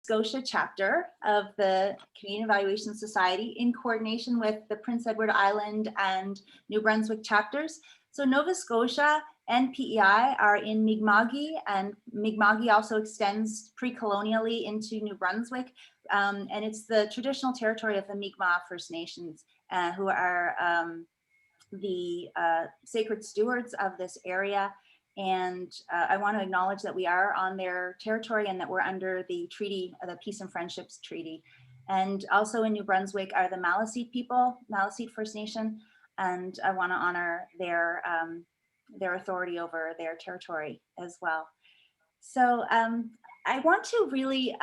Scotia chapter of the Canadian Evaluation Society in coordination with the Prince Edward Island and New Brunswick chapters. So Nova Scotia and PEI are in Mi'kma'ki, and Mi'kma'ki also extends pre-colonially into New Brunswick, and it's the traditional territory of the Mi'kmaq First Nations, who are the sacred stewards of this area. And I want to acknowledge that we are on their territory and that we're under the treaty, the Peace and Friendships Treaty. And also in New Brunswick are the Maliseet people, Maliseet First Nation, and I want to honor their authority over their territory as well. So I want to really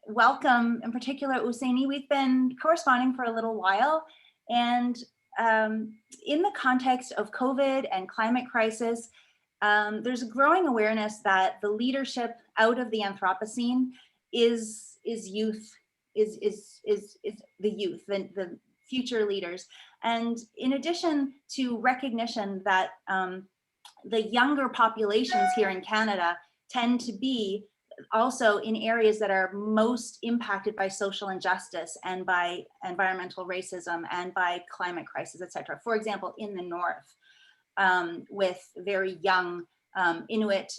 welcome, in particular, Ousséni. We've been corresponding for a little while, and in the context of COVID and climate crisis, there's a growing awareness that the leadership out of the Anthropocene is youth, is the youth, the future leaders. And in addition to recognition that the younger populations here in Canada tend to be also in areas that are most impacted by social injustice and by environmental racism and by climate crisis, etc. For example, in the North, with very young Inuit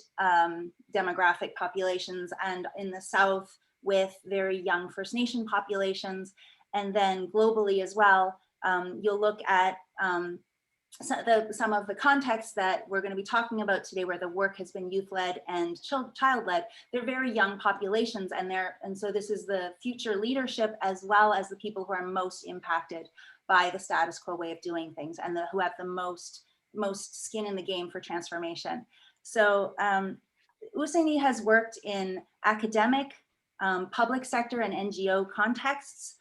demographic populations, and in the South with very young First Nation populations, and then globally as well, you'll look at some of the contexts that we're going to be talking about today, where the work has been youth-led and child-led. They're very young populations, and so this is the future leadership as well as the people who are most impacted by the status quo way of doing things, and who have the most skin in the game for transformation. So Ousséni has worked in academic, public sector, and NGO contexts.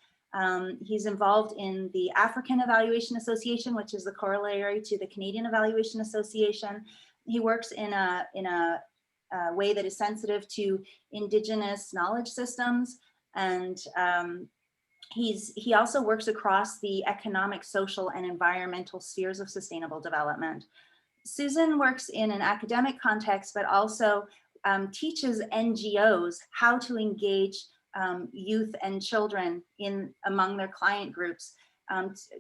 He's involved in the African Evaluation Association, which is the corollary to the Canadian Evaluation Association. He works in a way that is sensitive to Indigenous knowledge systems, and he also works across the economic, social, and environmental spheres of sustainable development. Susan works in an academic context, but also teaches NGOs how to engage youth and children among their client groups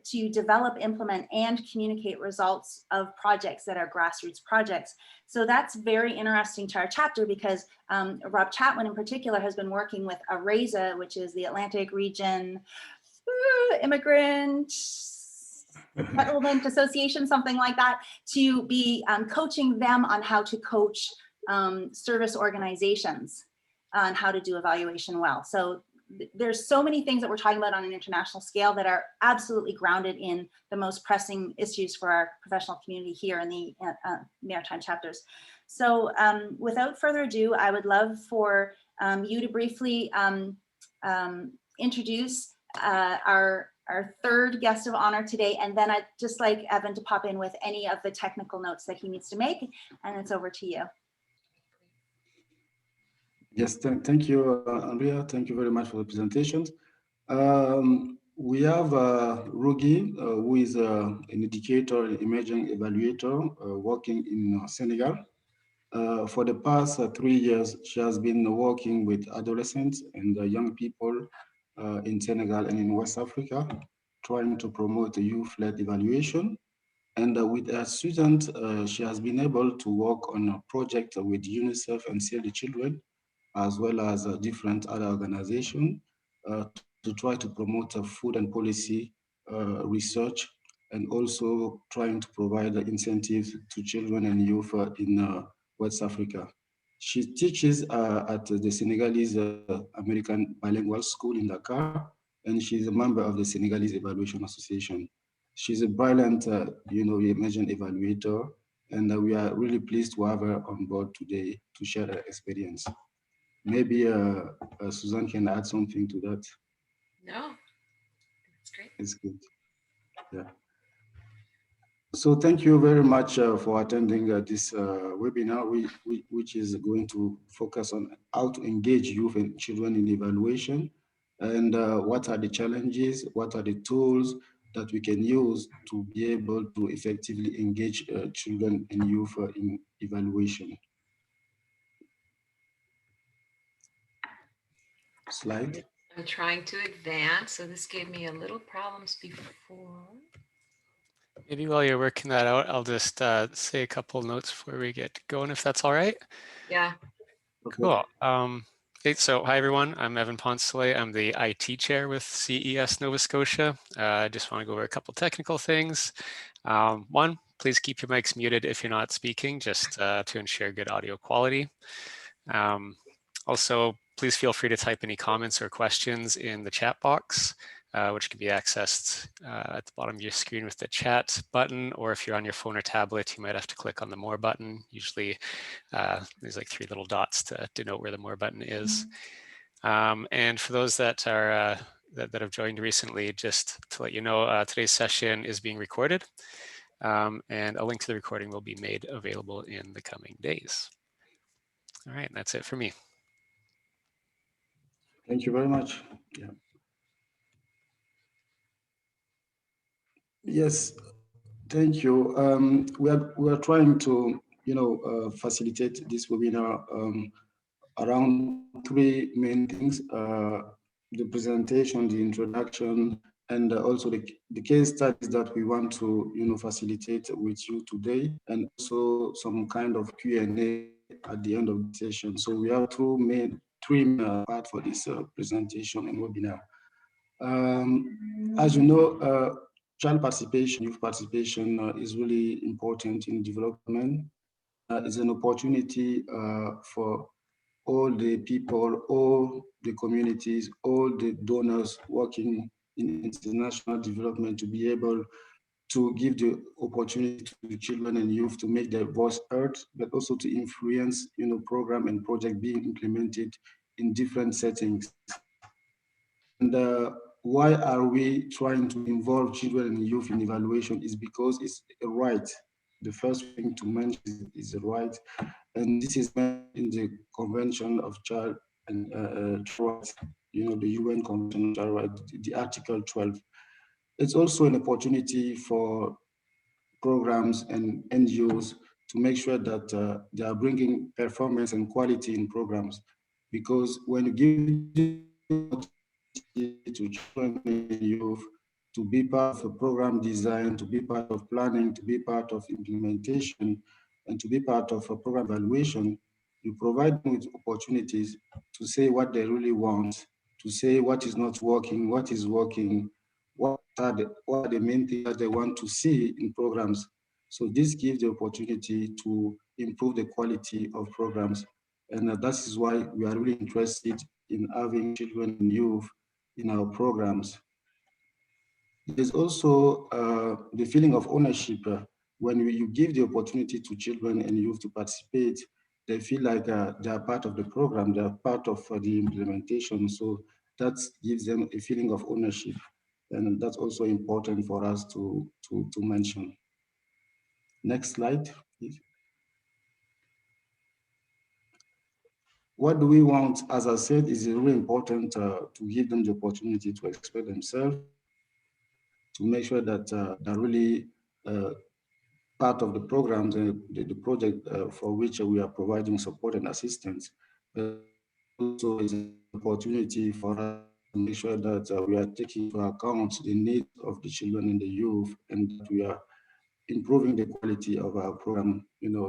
to develop, implement, and communicate results of projects that are grassroots projects. So that's very interesting to our chapter, because Rob Chatwin in particular has been working with ARAISA, which is the Atlantic Region Immigrant Settlement Association, something like that, to be coaching them on how to coach service organizations on how to do evaluation well. So there's so many things that we're talking about on an international scale that are absolutely grounded in the most pressing issues for our professional community here in the maritime chapters. So without further ado, I would love for you to briefly introduce our third guest of honor today, and then I'd just like Evan to pop in with any of the technical notes that he needs to make, and it's over to you. Yes, thank you, Andrea. Thank you very much for the presentations. We have Rugi, who is an educator, emerging evaluator, working in Senegal. For the past 3 years, she has been working with adolescents and young people in Senegal and in West Africa, trying to promote youth-led evaluation. And with her students, she has been able to work on a project with UNICEF and Save the Children, as well as different other organizations, to try to promote food and policy research, and also trying to provide incentives to children and youth in West Africa. She teaches at the Senegalese American Bilingual School in Dakar, and she's a member of the Senegalese Evaluation Association. She's a brilliant, emerging evaluator, and we are really pleased to have her on board today to share her experience. Maybe Suzanne can add something to that. No, that's great. It's good. Yeah. So thank you very much for attending this webinar, which is going to focus on how to engage youth and children in evaluation, and what are the challenges, what are the tools that we can use to be able to effectively engage children and youth in evaluation. slide. I'm trying to advance, so this gave me a little problems before. Maybe while you're working that out, I'll just say a couple notes before we get going, if that's all right. Yeah. Cool. Okay, so hi everyone, I'm Evan Poncelay. I'm the IT chair with CES Nova Scotia. I just want to go over a couple technical things. One, please keep your mics muted if you're not speaking, just to ensure good audio quality. Also, please feel free to type any comments or questions in the chat box, which can be accessed at the bottom of your screen with the chat button, or if you're on your phone or tablet, you might have to click on the more button. Usually there's like 3 little dots to denote where the more button is. And for those that are that have joined recently, just to let you know, today's session is being recorded, and a link to the recording will be made available in the coming days. All right, that's it for me. Thank you very much. Yeah. Yes, thank you. We are trying to facilitate this webinar around 3 main things: the presentation, the introduction, and also the case studies that we want to facilitate with you today, and also some kind of Q&A at the end of the session. So we have three main parts for this presentation and webinar. As you know, child participation, youth participation is really important in development. It's an opportunity for all the people, all the communities, all the donors working in international development to be able to give the opportunity to children and youth to make their voice heard, but also to influence, program and project being implemented in different settings. And why are we trying to involve children and youth in evaluation is because it's a right. The first thing to mention is a right, and this is mentioned in the Convention of Child and Rights, the UN Convention of Child Rights, the Article 12. It's also an opportunity for programs and NGOs to make sure that they are bringing performance and quality in programs, because when you give the opportunity to children and youth to be part of a program design, to be part of planning, to be part of implementation, and to be part of a program evaluation, you provide them with opportunities to say what they really want, to say what is not working, what is working, what are the main things that they want to see in programs. So this gives the opportunity to improve the quality of programs. And that is why we are really interested in having children and youth in our programs. There's also the feeling of ownership. When you give the opportunity to children and youth to participate, they feel like they are part of the program, they are part of the implementation. So that gives them a feeling of ownership. And that's also important for us to mention. Next slide, please. What do we want? As I said, is really important to give them the opportunity to express themselves, to make sure that they're really part of the programs and the project for which we are providing support and assistance. But also is an opportunity for us to make sure that we are taking into account the needs of the children and the youth, and that we are improving the quality of our program,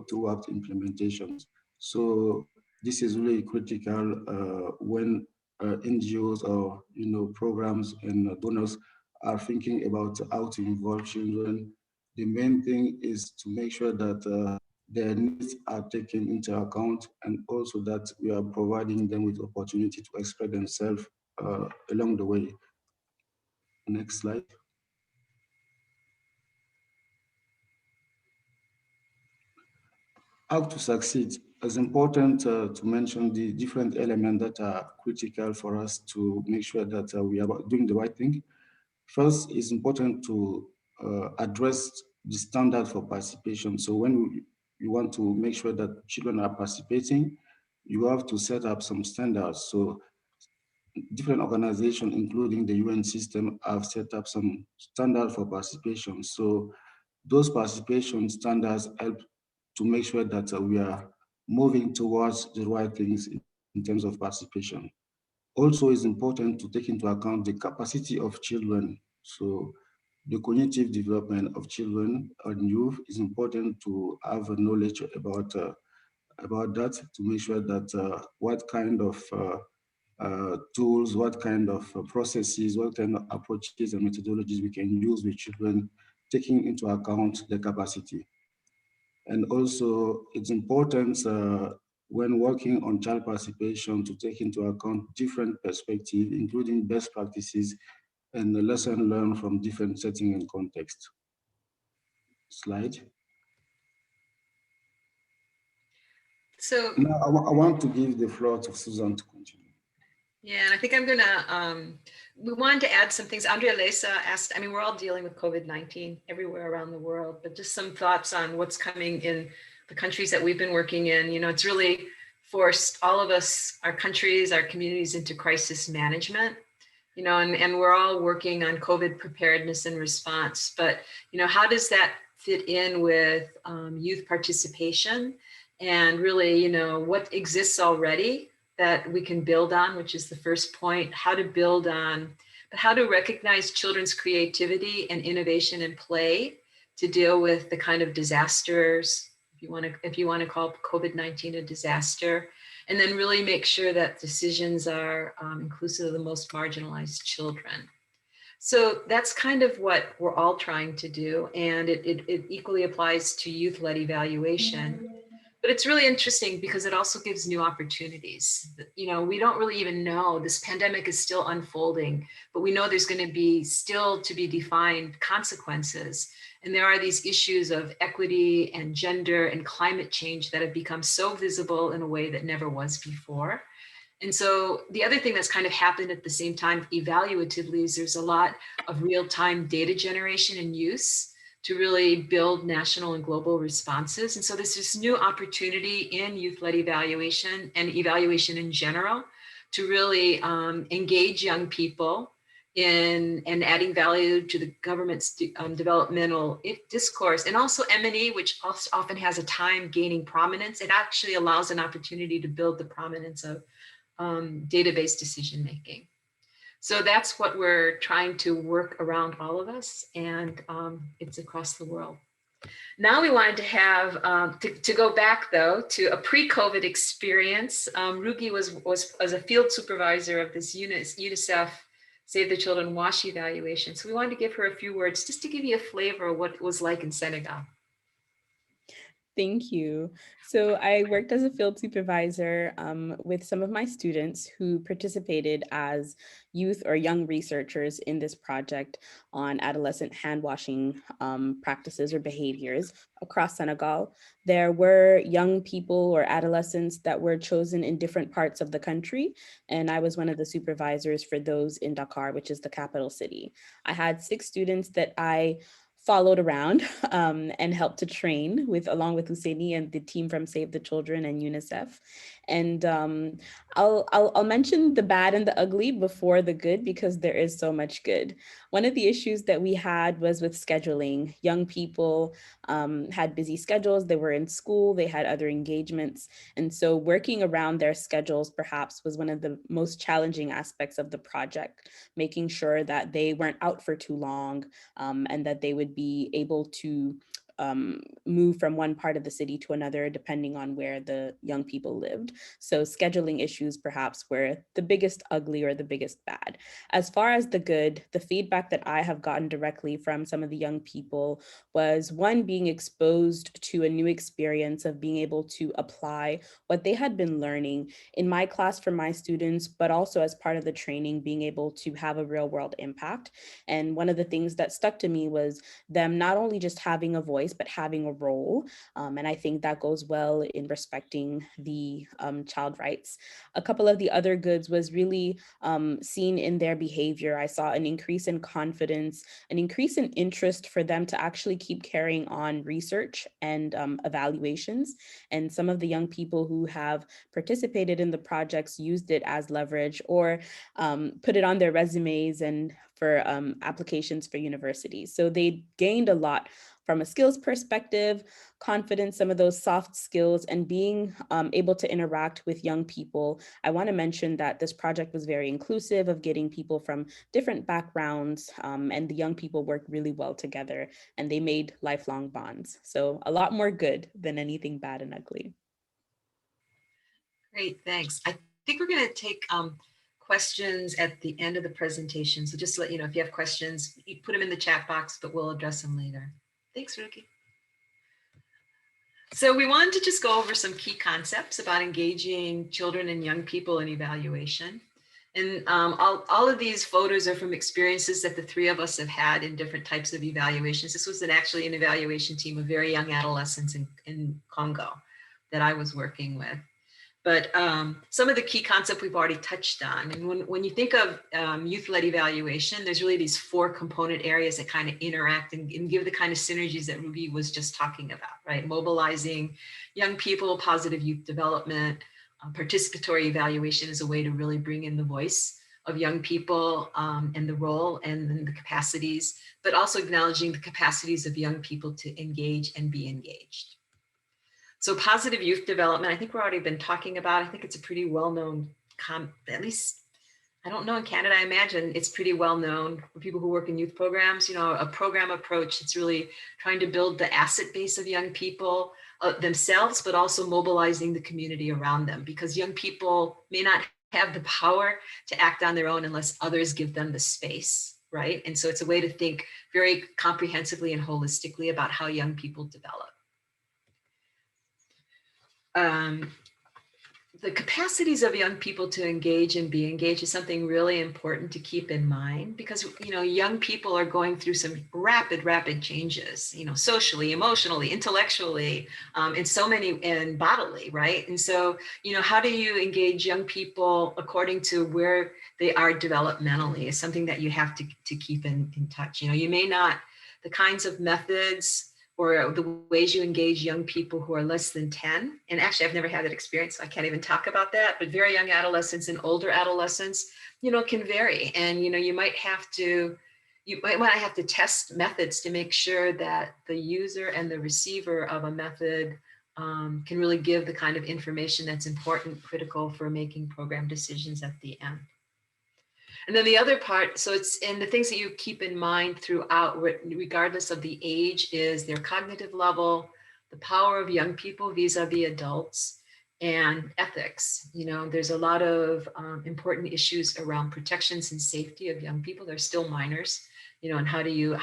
throughout implementations. So this is really critical when NGOs or programs and donors are thinking about how to involve children. The main thing is to make sure that their needs are taken into account, and also that we are providing them with opportunity to express themselves along the way. Next slide. How to succeed. It's important to mention the different elements that are critical for us to make sure that we are doing the right thing. First, it's important to address the standard for participation. So when you want to make sure that children are participating, you have to set up some standards. So different organizations, including the UN system, have set up some standard for participation. So those participation standards help to make sure that we are moving towards the right things in terms of participation. Also, it's important to take into account the capacity of children. So the cognitive development of children and youth is important to have a knowledge about that, to make sure that what kind of tools, what kind of processes, what kind of approaches and methodologies we can use with children, taking into account their capacity. And also, it's important when working on child participation to take into account different perspectives, including best practices and the lesson learned from different setting and context. Slide. So Now, I want to give the floor to Susan to continue. yeah, and I think I'm gonna, we wanted to add some things. Andrea Lesa asked, I mean, we're all dealing with COVID-19 everywhere around the world, but just some thoughts on what's coming in the countries that we've been working in. You know, it's really forced all of us, our countries, our communities into crisis management, you know, and we're all working on COVID preparedness and response, but, you know, how does that fit in with youth participation and really, you know, what exists already that we can build on, which is the first point, how to build on, but how to recognize children's creativity and innovation and play to deal with the kind of disasters, if you want to call COVID-19 a disaster, and then really make sure that decisions are inclusive of the most marginalized children. So that's kind of what we're all trying to do. And it equally applies to youth-led evaluation. But it's really interesting because it also gives new opportunities. You know, we don't really even know, this pandemic is still unfolding, but we know there's going to be still to be defined consequences. And there are these issues of equity and gender and climate change that have become so visible in a way that never was before. And so the other thing that's kind of happened at the same time evaluatively is there's a lot of real-time data generation and use to really build national and global responses. And so there's this new opportunity in youth-led evaluation and evaluation in general to really engage young people in and adding value to the government's developmental discourse. And also M&E, which also often has a time gaining prominence, it actually allows an opportunity to build the prominence of database decision-making. So that's what we're trying to work around all of us, and it's across the world. Now we wanted to have, to go back though, to a pre-COVID experience. Rugi was as a field supervisor of this UNICEF Save the Children WASH evaluation. So we wanted to give her a few words just to give you a flavor of what it was like in Senegal. Thank you. So I worked as a field supervisor with some of my students who participated as youth or young researchers in this project on adolescent hand washing practices or behaviors across Senegal. There were young people or adolescents that were chosen in different parts of the country, and I was one of the supervisors for those in Dakar, which is the capital city. I had 6 students that I followed around and helped to train along with Ousséni and the team from Save the Children and UNICEF. And I'll mention the bad and the ugly before the good because there is so much good. One of the issues that we had was with scheduling. Young people had busy schedules, they were in school, they had other engagements. And so working around their schedules perhaps was one of the most challenging aspects of the project, making sure that they weren't out for too long and that they would be able to move from one part of the city to another, depending on where the young people lived. So scheduling issues perhaps were the biggest ugly or the biggest bad. As far as the good, the feedback that I have gotten directly from some of the young people was one, being exposed to a new experience of being able to apply what they had been learning in my class for my students, but also as part of the training, being able to have a real world impact. And one of the things that stuck to me was them not only just having a voice, but having a role. And I think that goes well in respecting the child rights. A couple of the other goods was really seen in their behavior. I saw an increase in confidence, an increase in interest for them to actually keep carrying on research and evaluations. And some of the young people who have participated in the projects used it as leverage or put it on their resumes and for applications for universities. So they gained a lot from a skills perspective, confidence, some of those soft skills, and being able to interact with young people. I want to mention that this project was very inclusive of getting people from different backgrounds, and the young people worked really well together, and they made lifelong bonds. So a lot more good than anything bad and ugly. Great, thanks. I think we're going to take questions at the end of the presentation. So just to let you know, if you have questions, you put them in the chat box, but we'll address them later. Thanks, Ruki. So we wanted to just go over some key concepts about engaging children and young people in evaluation. And all of these photos are from experiences that the three of us have had in different types of evaluations. This was actually an evaluation team of very young adolescents in Congo that I was working with. But some of the key concepts we've already touched on. And when you think of youth-led evaluation, there's really these four component areas that kind of interact and give the kind of synergies that Ruby was just talking about, right? Mobilizing young people, positive youth development, participatory evaluation is a way to really bring in the voice of young people and the role and the capacities, but also acknowledging the capacities of young people to engage and be engaged. So positive youth development, I think we've already been talking about. I think it's a pretty well-known, at least, I don't know in Canada, I imagine it's pretty well-known for people who work in youth programs, you know, a program approach. It's really trying to build the asset base of young people themselves, but also mobilizing the community around them, because young people may not have the power to act on their own unless others give them the space, right? And so it's a way to think very comprehensively and holistically about how young people develop. The capacities of young people to engage and be engaged is something really important to keep in mind, because, you know, young people are going through some rapid changes, you know, socially, emotionally, intellectually, and bodily, right? And so, you know, how do you engage young people according to where they are developmentally is something that you have to keep in touch. You know, you may not, the kinds of methods or the ways you engage young people who are less than 10. And actually, I've never had that experience, so I can't even talk about that, but very young adolescents and older adolescents, you know, can vary. And, you know, you might want to have to test methods to make sure that the user and the receiver of a method can really give the kind of information that's important, critical for making program decisions at the end. And then the other part, so it's in the things that you keep in mind throughout, regardless of the age, is their cognitive level, the power of young people vis-a-vis adults, and ethics. You know, there's a lot of important issues around protections and safety of young people. They're still minors, you know, and how do you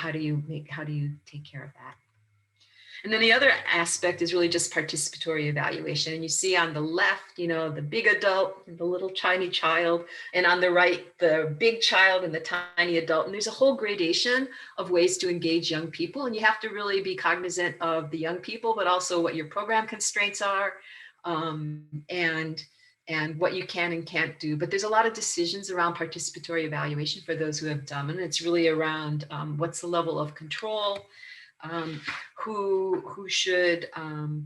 take care of that? And then the other aspect is really just participatory evaluation. And you see on the left, you know, the big adult, the little tiny child, and on the right, the big child and the tiny adult. And there's a whole gradation of ways to engage young people. And you have to really be cognizant of the young people, but also what your program constraints are, and what you can and can't do. But there's a lot of decisions around participatory evaluation for those who have done it. And it's really around what's the level of control, who should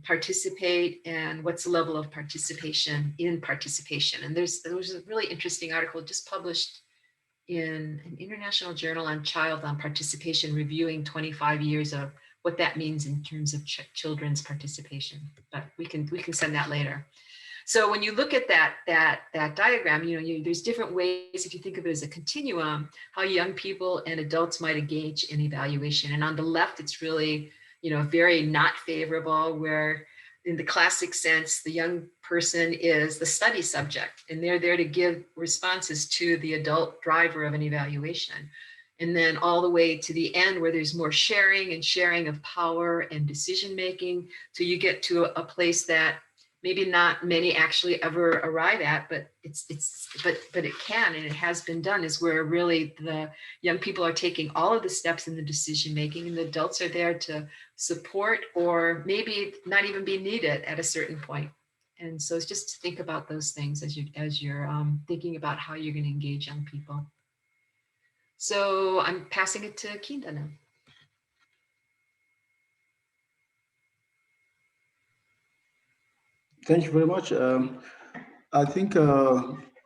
participate, and what's the level of participation in participation. And there was a really interesting article just published in an international journal on child on participation, reviewing 25 years of what that means in terms of children's participation. But we can send that later. So when you look at that diagram, you know, there's different ways, if you think of it as a continuum, how young people and adults might engage in evaluation. And on the left, it's really, you know, very not favorable, where in the classic sense, the young person is the study subject, and they're there to give responses to the adult driver of an evaluation. And then all the way to the end, where there's more sharing of power and decision-making, till you get to a place that maybe not many actually ever arrive at, but it can, and it has been done, is where really the young people are taking all of the steps in the decision making, and the adults are there to support or maybe not even be needed at a certain point. And so it's just to think about those things as you're thinking about how you're going to engage young people. So I'm passing it to Kinda now. Thank you very much. I think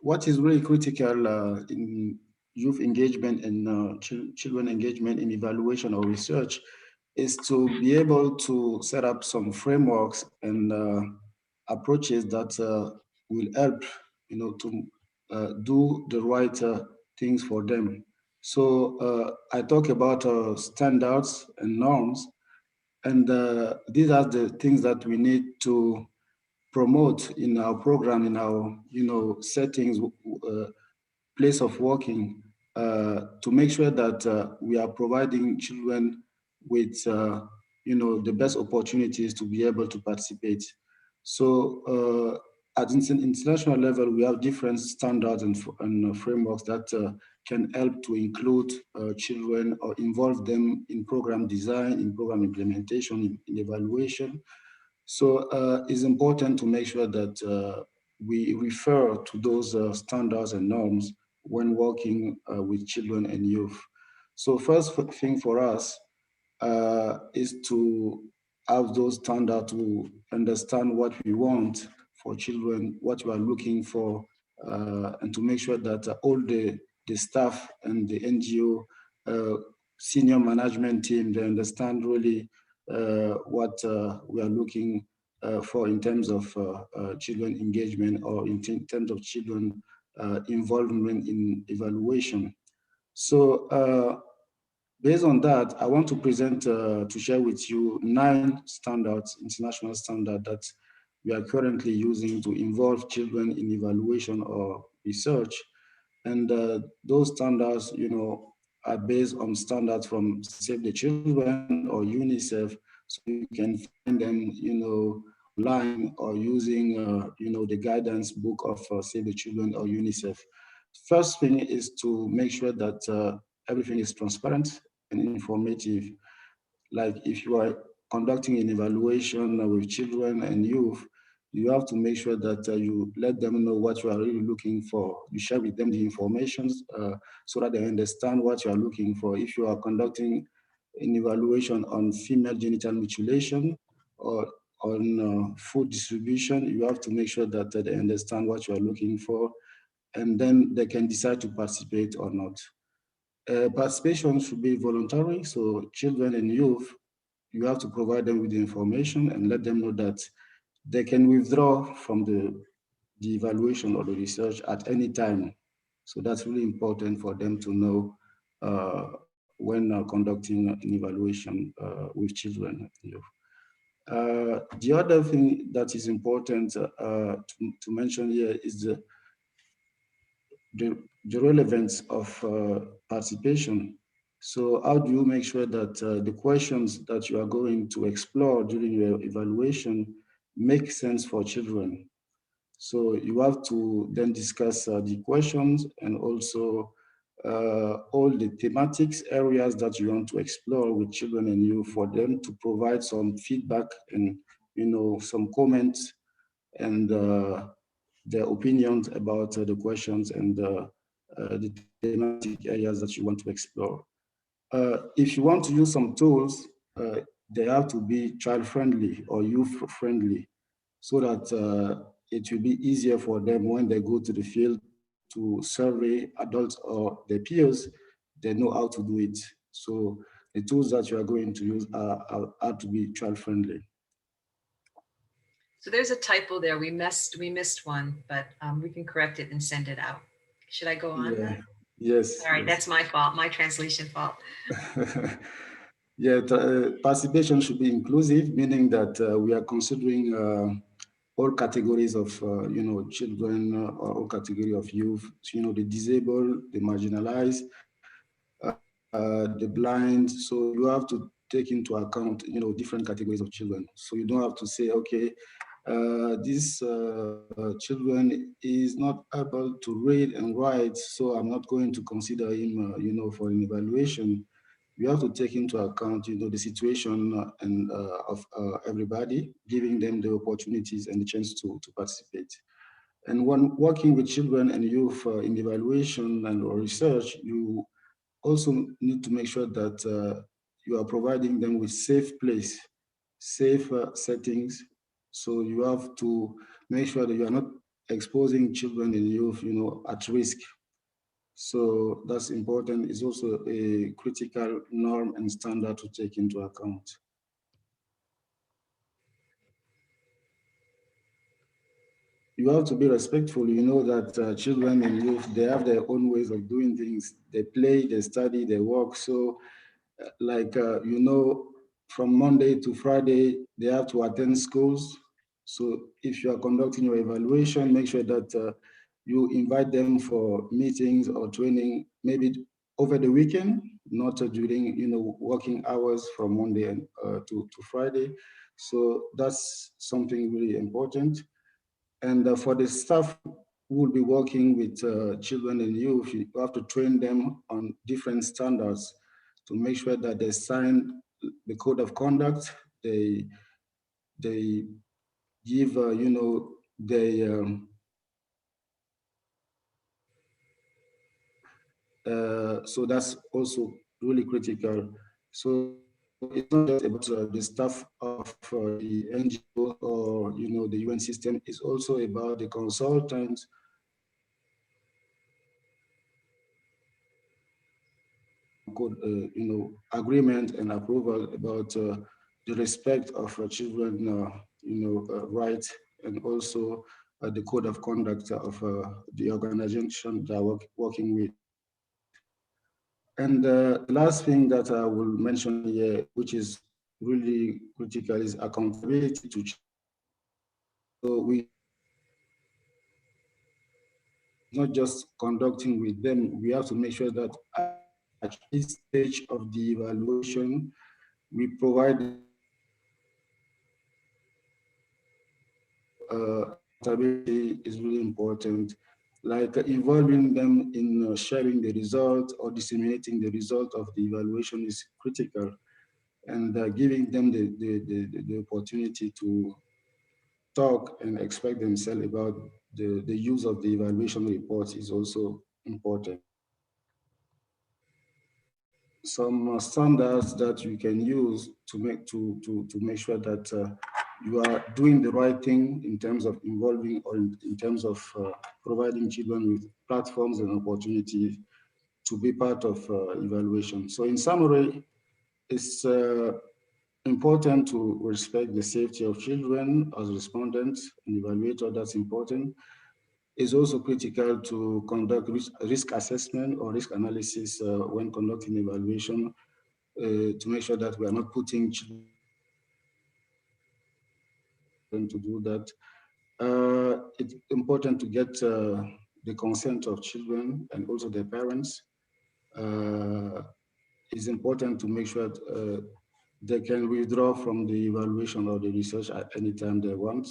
what is really critical in youth engagement and children engagement in evaluation or research is to be able to set up some frameworks and approaches that will help, to do the right things for them. So I talk about standards and norms, and these are the things that we need to promote in our program, in our settings, place of working, to make sure that we are providing children with the best opportunities to be able to participate. So at international level, we have different standards and frameworks that can help to include children or involve them in program design, in program implementation, in evaluation. So it's important to make sure that we refer to those standards and norms when working with children and youth. So first thing for us is to have those standards, to understand what we want for children, what we are looking for, and to make sure that all the staff and the NGO senior management team, they understand really what we are looking for in terms of children engagement, or in terms of children involvement in evaluation. So based on that, I want to present, to share with you 9 standards, international standards that we are currently using to involve children in evaluation or research. And those standards, are based on standards from Save the Children or UNICEF. So you can find them, online, or using, the guidance book of Save the Children or UNICEF. First thing is to make sure that everything is transparent and informative. Like if you are conducting an evaluation with children and youth, you have to make sure that you let them know what you are really looking for. You share with them the information so that they understand what you are looking for. If you are conducting an evaluation on female genital mutilation or on food distribution, you have to make sure that they understand what you are looking for, and then they can decide to participate or not. Participation should be voluntary, so children and youth, you have to provide them with the information and let them know that they can withdraw from the evaluation or the research at any time. So that's really important for them to know when conducting an evaluation with children and youth. The other thing that is important to mention here is the relevance of participation. So how do you make sure that the questions that you are going to explore during your evaluation make sense for children? So you have to then discuss the questions, and also all the thematics areas that you want to explore with children and youth, for them to provide some feedback and some comments and their opinions about the questions and the thematic areas that you want to explore. If you want to use some tools, they have to be child-friendly or youth-friendly, so that it will be easier for them when they go to the field to survey adults or their peers. They know how to do it. So the tools that you are going to use are to be child-friendly. So there's a typo there. We missed one, but we can correct it and send it out. Should I go on? Yeah. Yes. All right, yes. that's my fault, my translation fault. Yeah, participation should be inclusive, meaning that we are considering all categories of children, or all category of youth, the disabled, the marginalized, the blind. So you have to take into account different categories of children. So you don't have to say, okay, this children is not able to read and write, so I'm not going to consider him for an evaluation. You have to take into account the situation and of everybody, giving them the opportunities and the chance to participate. And when working with children and youth in evaluation and or research, you also need to make sure that you are providing them with safe place, safe settings. So you have to make sure that you are not exposing children and youth, at risk. So that's important. It's also a critical norm and standard to take into account. You have to be respectful. You know that children and youth, they have their own ways of doing things. They play, they study, they work. So you know, from Monday to Friday, they have to attend schools. So if you are conducting your evaluation, make sure that you invite them for meetings or training, maybe over the weekend, not during, you know, working hours from Monday to Friday. So that's something really important. And for the staff who will be working with children and youth, you have to train them on different standards to make sure that they sign the code of conduct. They give, you know, so that's also really critical. So it's not just about the staff of the NGO or, you know, the UN system. It's also about the consultants, code, you know, agreement and approval about the respect of children, you know, rights, and also the code of conduct of the organization they are working with. And the last thing that I will mention here, which is really critical, is accountability to children. So we not just conducting with them, we have to make sure that at this stage of the evaluation, we provide accountability is really important, like involving them in sharing the result or disseminating the result of the evaluation is critical, and giving them the opportunity to talk and express themselves about the use of the evaluation reports is also important. Some standards that you can use to make sure that you are doing the right thing in terms of involving or in terms of providing children with platforms and opportunities to be part of evaluation. So in summary, it's important to respect the safety of children as respondents and evaluator. That's important. It's also critical to conduct risk assessment or risk analysis when conducting evaluation to make sure that we are not putting children to do that. It's important to get the consent of children and also their parents. It's important to make sure they can withdraw from the evaluation or the research at any time they want.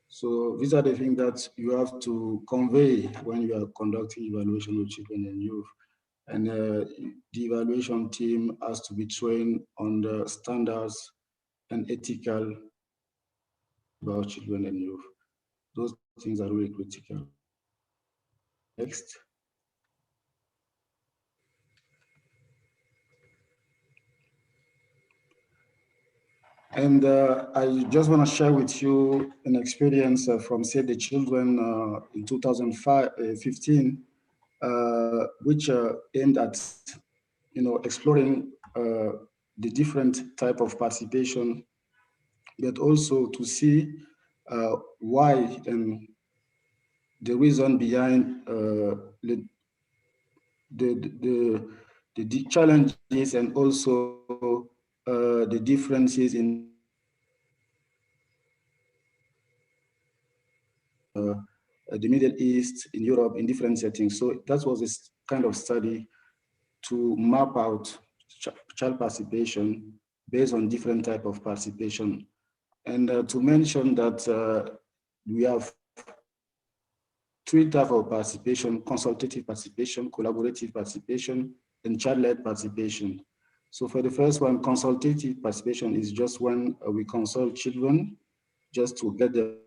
So these are the things that you have to convey when you are conducting evaluation of children and youth. And the evaluation team has to be trained on the standards and ethical about children and youth. Those things are really critical. Next. And I just want to share with you an experience from Save the Children in 2015, which aimed at, you know, exploring the different type of participation, but also to see why and the reason behind the challenges and also the differences in the Middle East, in Europe, in different settings. So that was this kind of study to map out child participation based on different type of participation. And to mention that we have three types of participation: consultative participation, collaborative participation, and child-led participation. So for the first one, consultative participation is just when we consult children just to get the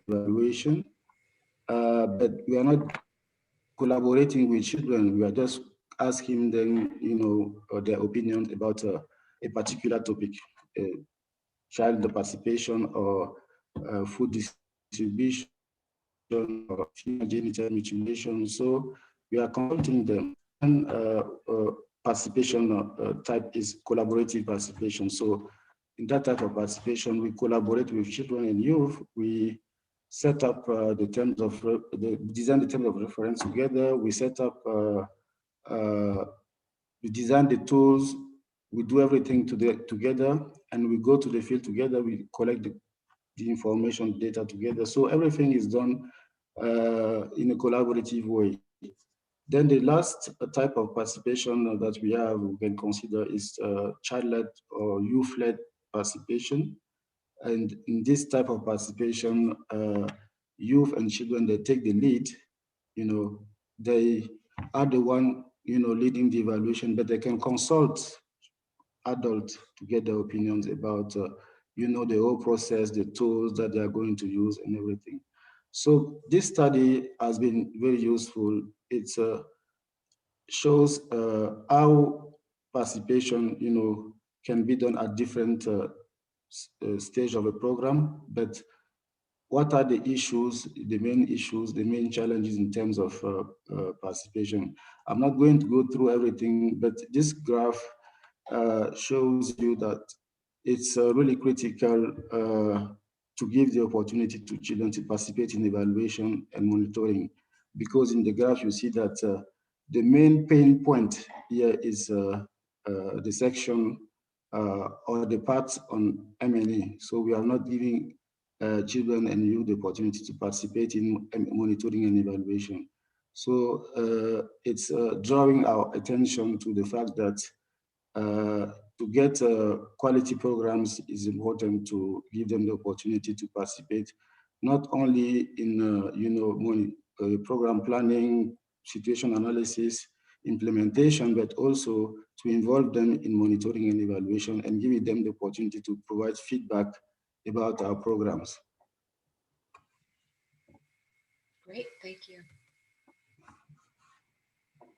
evaluation, but we are not collaborating with children. We are just asking them, you know, their opinions about a particular topic, child participation or food distribution or female genital mutilation. So we are consulting them. And participation type is collaborative participation. So in that type of participation, we collaborate with children and youth. We set up the terms of design the terms of reference together. We set up we design the tools. We do everything together, and we go to the field together. We collect the information data together. So everything is done in a collaborative way. Then the last type of participation that we can consider is child-led or youth-led participation. And in this type of participation, youth and children, they take the lead. They are the one, leading the evaluation, but they can consult adults to get their opinions about, the whole process, the tools that they are going to use and everything. So this study has been very useful. It shows how participation, can be done at different stage of a program, but what are the issues, the main challenges in terms of participation? I'm not going to go through everything, but this graph shows you that it's really critical to give the opportunity to children to participate in evaluation and monitoring, because in the graph you see that the main pain point here is the section or the part on M&E. So we are not giving children and youth the opportunity to participate in monitoring and evaluation. So it's drawing our attention to the fact that to get quality programs is important to give them the opportunity to participate, not only in program planning, situation analysis, implementation, but also to involve them in monitoring and evaluation and giving them the opportunity to provide feedback about our programs. Great, thank you.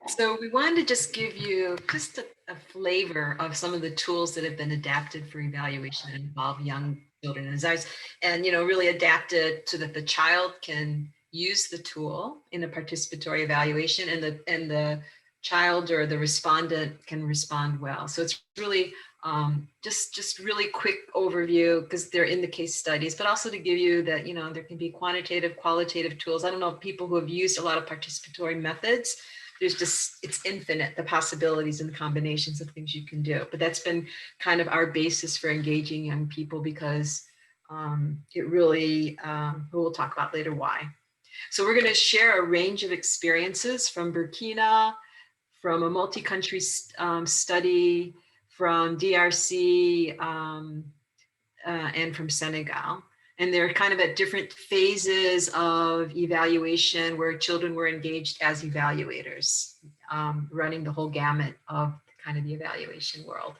So we wanted to just give you just a flavor of some of the tools that have been adapted for evaluation and involve young children and really adapted so that the child can use the tool in a participatory evaluation and the child or the respondent can respond well. So it's really just really quick overview because they're in the case studies, but also to give you that, there can be quantitative, qualitative tools. I don't know if people who have used a lot of participatory methods, it's infinite, the possibilities and the combinations of things you can do. But that's been kind of our basis for engaging young people because it really, we'll talk about later why. So we're going to share a range of experiences from Burkina, from a multi-country study, from DRC, and from Senegal. And they're kind of at different phases of evaluation where children were engaged as evaluators, running the whole gamut of kind of the evaluation world.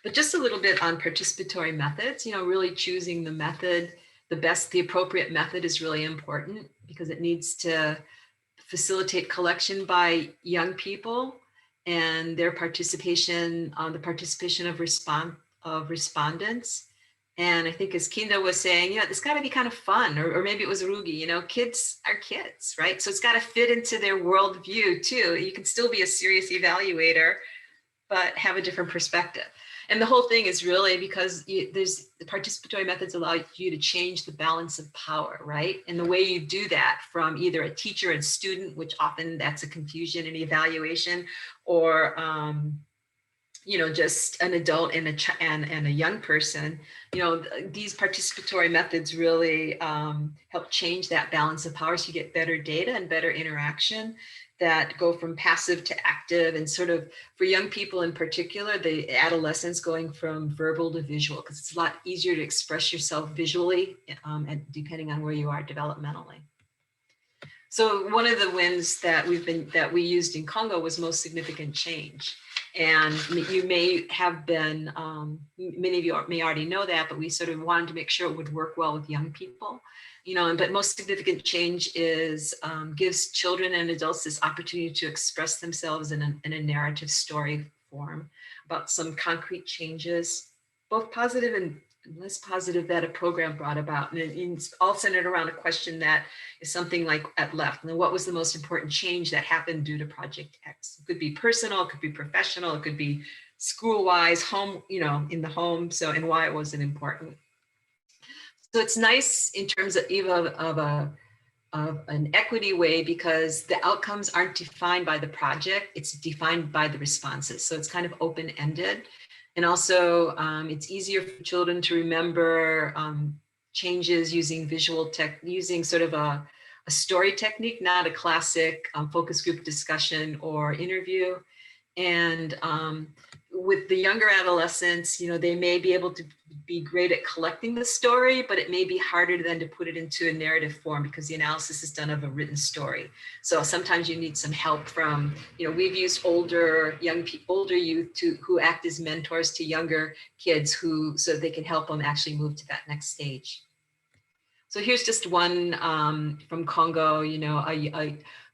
But just a little bit on participatory methods, really choosing the method, the appropriate method is really important because it needs to facilitate collection by young people and their participation, the participation of respondents. And I think as Kinda was saying, it's got to be kind of fun, or maybe it was Rugi, kids are kids, right? So it's got to fit into their worldview too. You can still be a serious evaluator, but have a different perspective. And the whole thing is really because the participatory methods allow you to change the balance of power, right? And the way you do that from either a teacher and student, which often that's a confusion in evaluation, or just an adult and a young person, these participatory methods really help change that balance of power so you get better data and better interaction that go from passive to active, and sort of for young people in particular, the adolescents going from verbal to visual, because it's a lot easier to express yourself visually and depending on where you are developmentally. So one of the wins that we used in Congo was most significant change. And you may have been, many of you may already know that, but we sort of wanted to make sure it would work well with young people. But most significant change is gives children and adults this opportunity to express themselves in a narrative story form about some concrete changes, both positive and less positive that a program brought about. And it's all centered around a question that is something like at left. And then what was the most important change that happened due to Project X? It could be personal, it could be professional, it could be school-wise, home, you know, in the home. So, and why it wasn't important. So it's nice in terms of even of an equity way, because the outcomes aren't defined by the project, it's defined by the responses. So it's kind of open-ended. And also it's easier for children to remember changes using visual tech, using sort of a story technique, not a classic focus group discussion or interview. And with the younger adolescents, you know, they may be able to be great at collecting the story, but it may be harder then to put it into a narrative form because the analysis is done of a written story. So sometimes you need some help from, you know, we've used older youth who act as mentors to younger kids so they can help them actually move to that next stage. So here's just one from Congo, you know,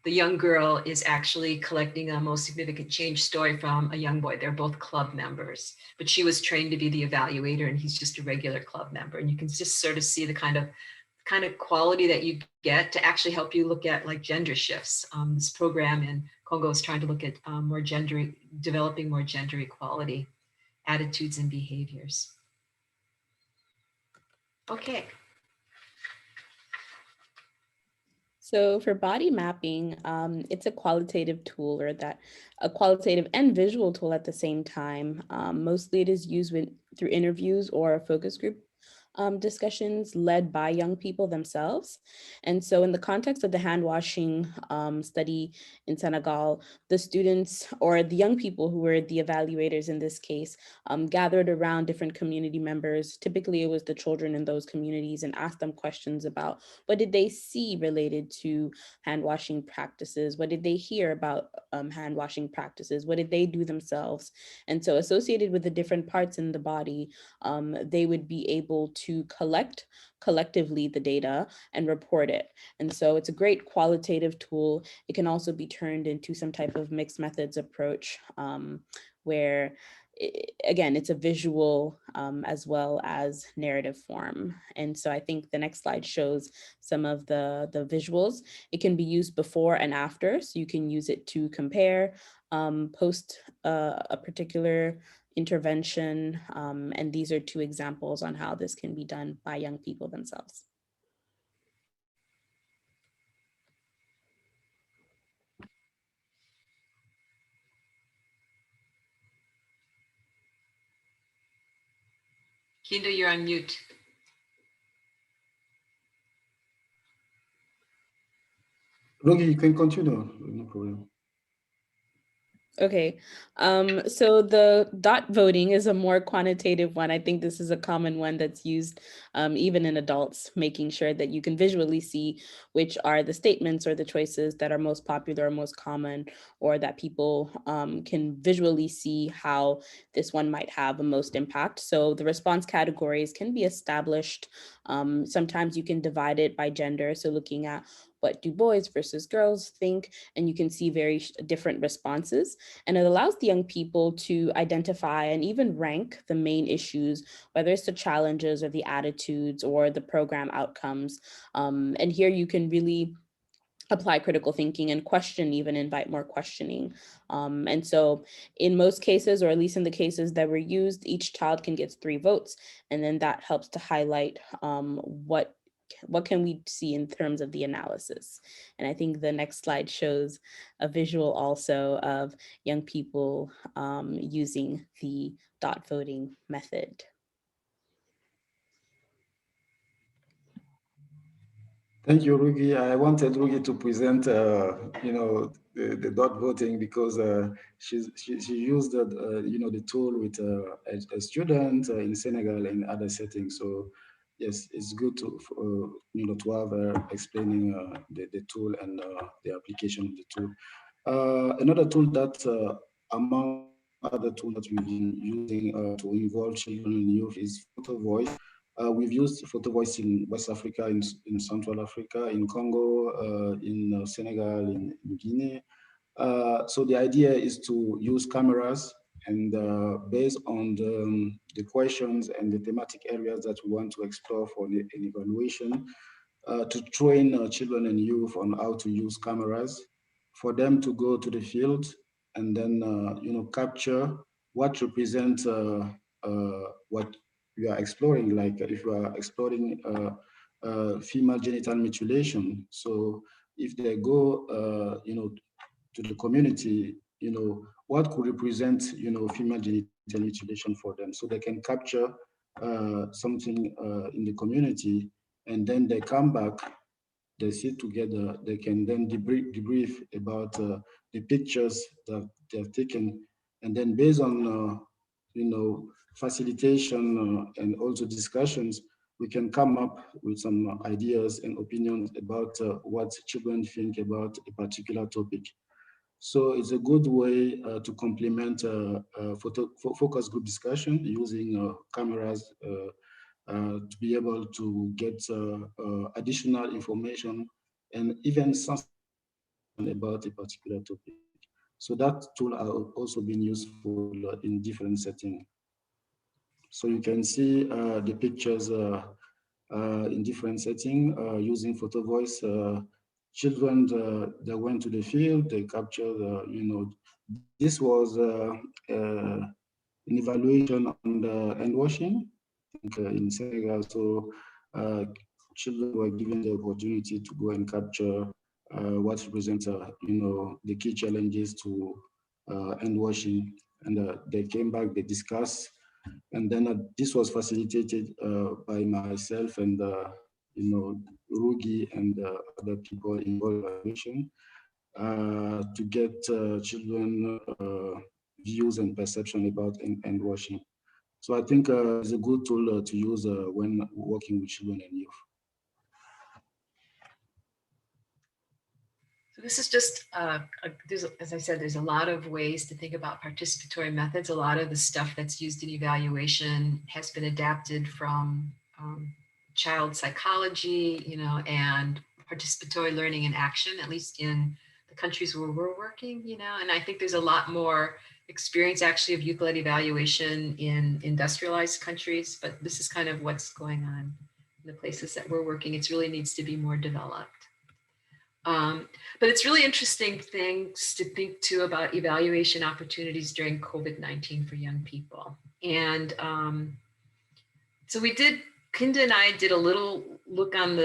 the young girl is actually collecting a most significant change story from a young boy. They're both club members, but she was trained to be the evaluator and he's just a regular club member. And you can just sort of see the kind of quality that you get to actually help you look at like gender shifts. This program in Congo is trying to look at developing more gender equality attitudes and behaviors. Okay. So for body mapping, it's a qualitative tool, or a qualitative and visual tool at the same time. Mostly it is used through interviews or focus group discussions led by young people themselves. And so in the context of the hand washing study in Senegal, the students or the young people who were the evaluators in this case gathered around different community members. Typically it was the children in those communities, and asked them questions about what did they see related to hand washing practices? What did they hear about hand washing practices? What did they do themselves? And so associated with the different parts in the body, they would be able to collectively the data and report it. And so it's a great qualitative tool. It can also be turned into some type of mixed methods approach where again, it's a visual as well as narrative form. And so I think the next slide shows some of the visuals. It can be used before and after, so you can use it to compare, post a particular intervention. And these are two examples on how this can be done by young people themselves. Kinda, you're on mute. Rogi, you can continue, no problem. Okay, so the dot voting is a more quantitative one. I think this is a common one that's used even in adults, making sure that you can visually see which are the statements or the choices that are most popular or most common, or that people can visually see how this one might have the most impact. So the response categories can be established. Sometimes you can divide it by gender. So looking at what do boys versus girls think, and you can see very different responses. And it allows the young people to identify and even rank the main issues, whether it's the challenges or the attitudes or the program outcomes. And here you can really apply critical thinking and question, even invite more questioning. And so in most cases, or at least in the cases that were used, each child can get 3 votes. And then that helps to highlight what can we see in terms of the analysis. And I think the next slide shows a visual also of young people using the dot voting method. Thank you, Rugi. I wanted Rugi to present, the dot voting because she used the tool with a student in Senegal in other settings. So yes, it's good to have her explaining the tool and the application of the tool. Another tool that among other tools that we've been using to involve children and youth is Photovoice. We've used Photovoice in West Africa, in Central Africa, in Congo, in Senegal, in Guinea. So the idea is to use cameras and based on the questions and the thematic areas that we want to explore for an evaluation, to train children and youth on how to use cameras, for them to go to the field and then capture what represents what you are exploring. Like if you are exploring female genital mutilation, so if they go to the community, what could represent female genital mutilation for them, so they can capture something in the community, and then they come back, they sit together, they can then debrief about the pictures that they've taken, and then based on facilitation and also discussions, we can come up with some ideas and opinions about what children think about a particular topic. So it's a good way to complement focus group discussion using cameras to be able to get additional information and even something about a particular topic. So that tool has also been useful in different settings. So you can see the pictures in different settings using Photovoice. Children that went to the field, they captured, this was an evaluation on the hand washing in Senegal. So children were given the opportunity to go and capture what represents, the key challenges to hand washing. And they came back, they discussed, and then this was facilitated by myself and, Rugi and other people involved in evaluation to get children views and perception about hand washing. So I think it's a good tool to use when working with children and youth. So this is just, as I said, there's a lot of ways to think about participatory methods. A lot of the stuff that's used in evaluation has been adapted from child psychology, and participatory learning and action, at least in the countries where we're working, and I think there's a lot more experience actually of youth-led evaluation in industrialized countries, but this is kind of what's going on in the places that we're working. It really needs to be more developed. But it's really interesting things to think too about evaluation opportunities during COVID-19 for young people. And so Kinda and I did a little look on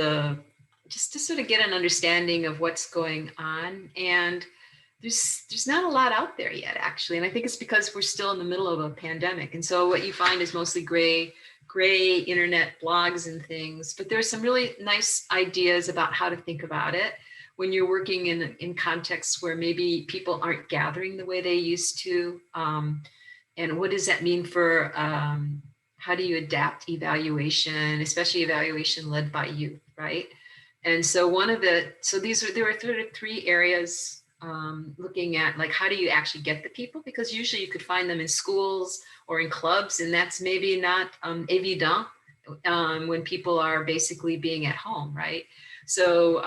just to sort of get an understanding of what's going on. And there's not a lot out there yet, actually. And I think it's because we're still in the middle of a pandemic. And so what you find is mostly gray internet blogs and things, but there's some really nice ideas about how to think about it when you're working in contexts where maybe people aren't gathering the way they used to. And what does that mean for how do you adapt evaluation, especially evaluation led by youth, right? And so there were sort of three areas looking at, like, how do you actually get the people? Because usually you could find them in schools or in clubs, and that's maybe not évident when people are basically being at home, right? So,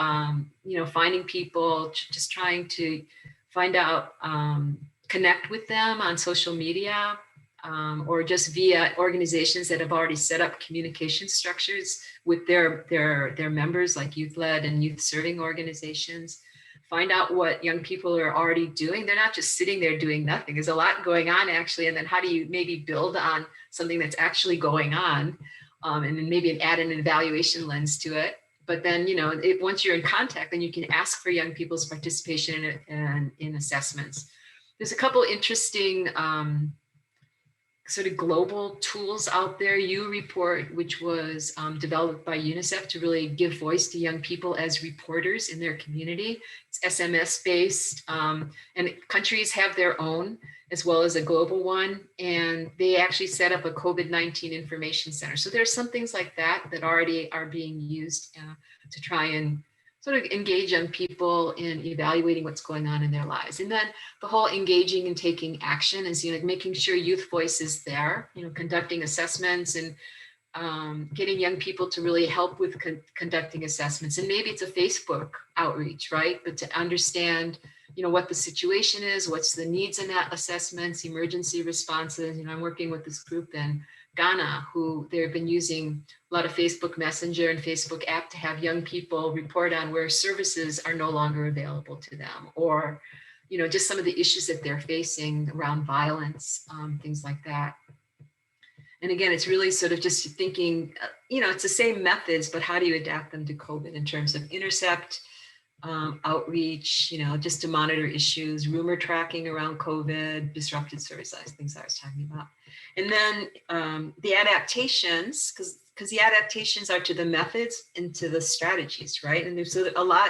finding people, just trying to find out, connect with them on social media, or just via organizations that have already set up communication structures with their members, like youth-led and youth-serving organizations. Find out what young people are already doing. They're not just sitting there doing nothing. There's a lot going on, actually. And then how do you maybe build on something that's actually going on, and then maybe add an evaluation lens to it. But then, once you're in contact, then you can ask for young people's participation in assessments. There's a couple interesting sort of global tools out there. U-Report, which was developed by UNICEF to really give voice to young people as reporters in their community. It's SMS based, and countries have their own, as well as a global one. And they actually set up a COVID-19 information center. So there's some things like that already are being used to try and sort of engage young people in evaluating what's going on in their lives. And then the whole engaging and taking action is, making sure youth voice is there, conducting assessments and getting young people to really help with conducting assessments. And maybe it's a Facebook outreach, right? But to understand, what the situation is, what's the needs in that assessments, emergency responses. I'm working with this group in Ghana who they've been using a lot of Facebook Messenger and Facebook app to have young people report on where services are no longer available to them, or just some of the issues that they're facing around violence, things like that. And again, it's really sort of just thinking, it's the same methods, but how do you adapt them to COVID in terms of intercept, outreach, just to monitor issues, rumor tracking around COVID, disrupted service lines, things I was talking about. And then the adaptations, because the adaptations are to the methods and to the strategies, right? And there's a lot,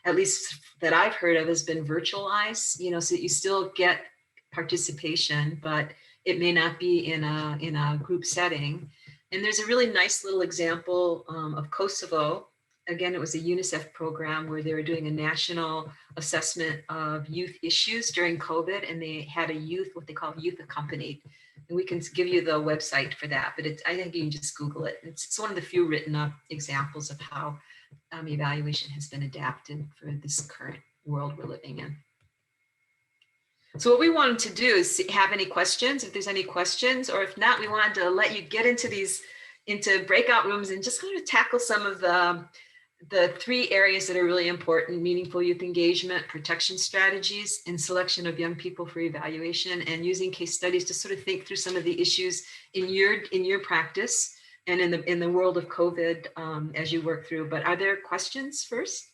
at least that I've heard of, has been virtualized, so that you still get participation, but it may not be in a group setting. And there's a really nice little example of Kosovo. Again, it was a UNICEF program where they were doing a national assessment of youth issues during COVID, and they had a youth, what they call youth accompanied. And we can give you the website for that, but I think you can just Google it. It's one of the few written up examples of how evaluation has been adapted for this current world we're living in. So what we wanted to do is have any questions, if there's any questions, or if not, we wanted to let you get into breakout rooms and just kind of tackle some of the 3 areas that are really important: meaningful youth engagement, protection strategies, and selection of young people for evaluation, and using case studies to sort of think through some of the issues in your practice and in the world of COVID as you work through. But are there questions first?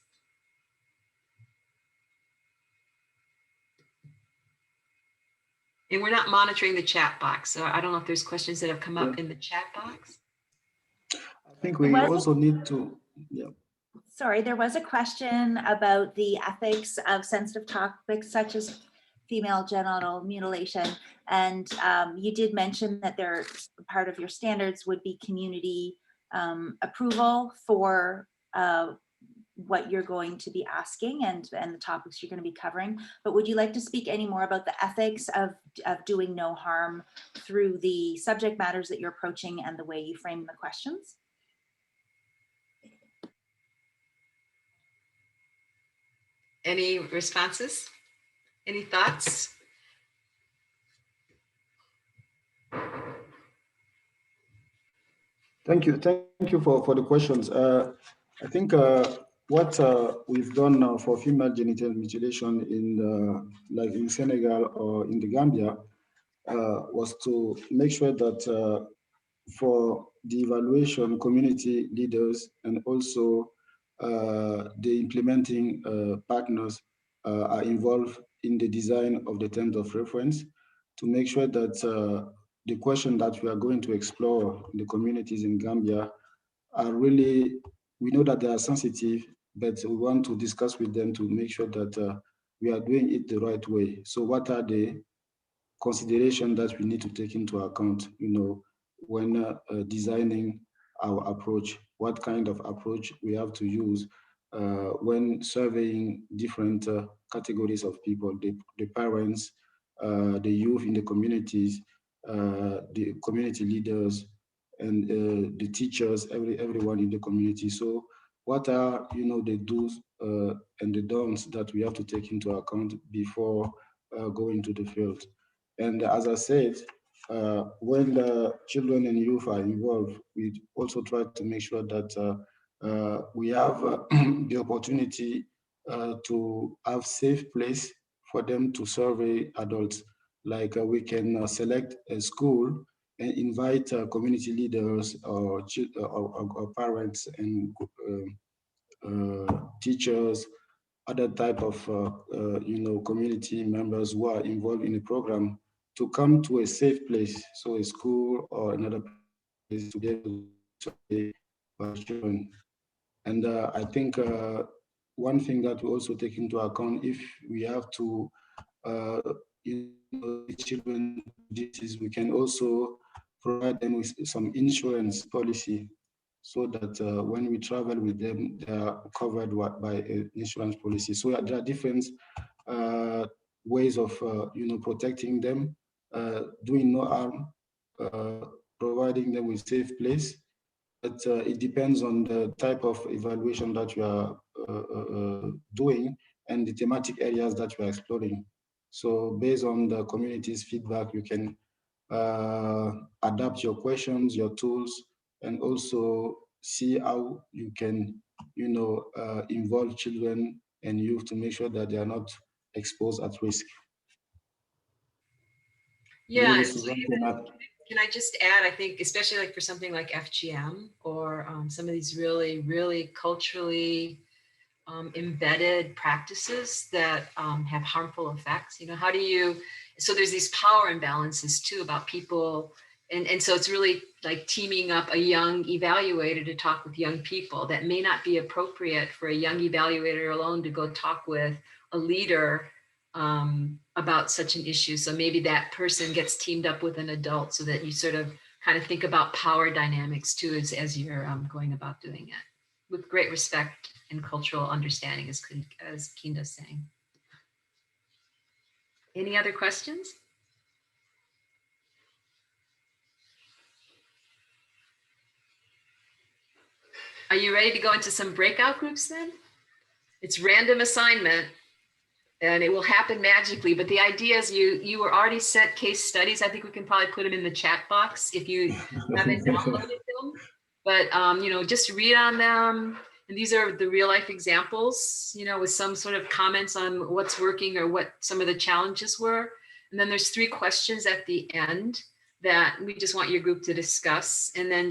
And we're not monitoring the chat box, so I don't know if there's questions that have come up in the chat box. I think we also need to, Sorry, there was a question about the ethics of sensitive topics such as female genital mutilation. And you did mention that part of your standards would be community approval for what you're going to be asking and the topics you're going to be covering. But would you like to speak any more about the ethics of doing no harm through the subject matters that you're approaching and the way you frame the questions? Any responses? Any thoughts? Thank you for the questions. I think what we've done for female genital mutilation like in Senegal or in the Gambia was to make sure that for the evaluation, community leaders and also the implementing partners are involved in the design of the terms of reference to make sure that the question that we are going to explore in the communities in Gambia are really, we know that they are sensitive, but we want to discuss with them to make sure that we are doing it the right way. So what are the considerations that we need to take into account, when designing our approach, what kind of approach we have to use when surveying different categories of people, the parents, the youth in the communities, the community leaders, and the teachers, everyone in the community. So what are the do's and the don'ts that we have to take into account before going to the field? And as I said, when the children and youth are involved, we also try to make sure that we have the opportunity to have safe place for them to survey adults. Like we can select a school and invite community leaders or parents and teachers, other type of community members who are involved in the program to come to a safe place, so a school or another place to be able to survey children. And I think one thing that we also take into account, if we have to children disease, we can also provide them with some insurance policy so that when we travel with them, they are covered by an insurance policy. So there are different ways of protecting them, doing no harm, providing them with safe place. But it depends on the type of evaluation that you are doing and the thematic areas that we're exploring. So based on the community's feedback, you can adapt your questions, your tools, and also see how you can, involve children and youth to make sure that they are not exposed at risk. Yeah, Maybe so Suzanne even, can add. can I just add, I think, especially like for something like FGM or some of these really, really culturally embedded practices that have harmful effects. How do you, so there's these power imbalances too about people. And so it's really like teaming up a young evaluator to talk with young people that may not be appropriate for a young evaluator alone to go talk with a leader about such an issue. So maybe that person gets teamed up with an adult so that you sort of kind of think about power dynamics too as you're going about doing it with great respect and cultural understanding, as Kinda's saying. Any other questions? Are you ready to go into some breakout groups then? It's random assignment and it will happen magically, but the idea is you were already sent case studies. I think we can probably put them in the chat box if you haven't downloaded them. But just read on them. And these are the real life examples, with some sort of comments on what's working or what some of the challenges were. And then there's 3 questions at the end that we just want your group to discuss. And then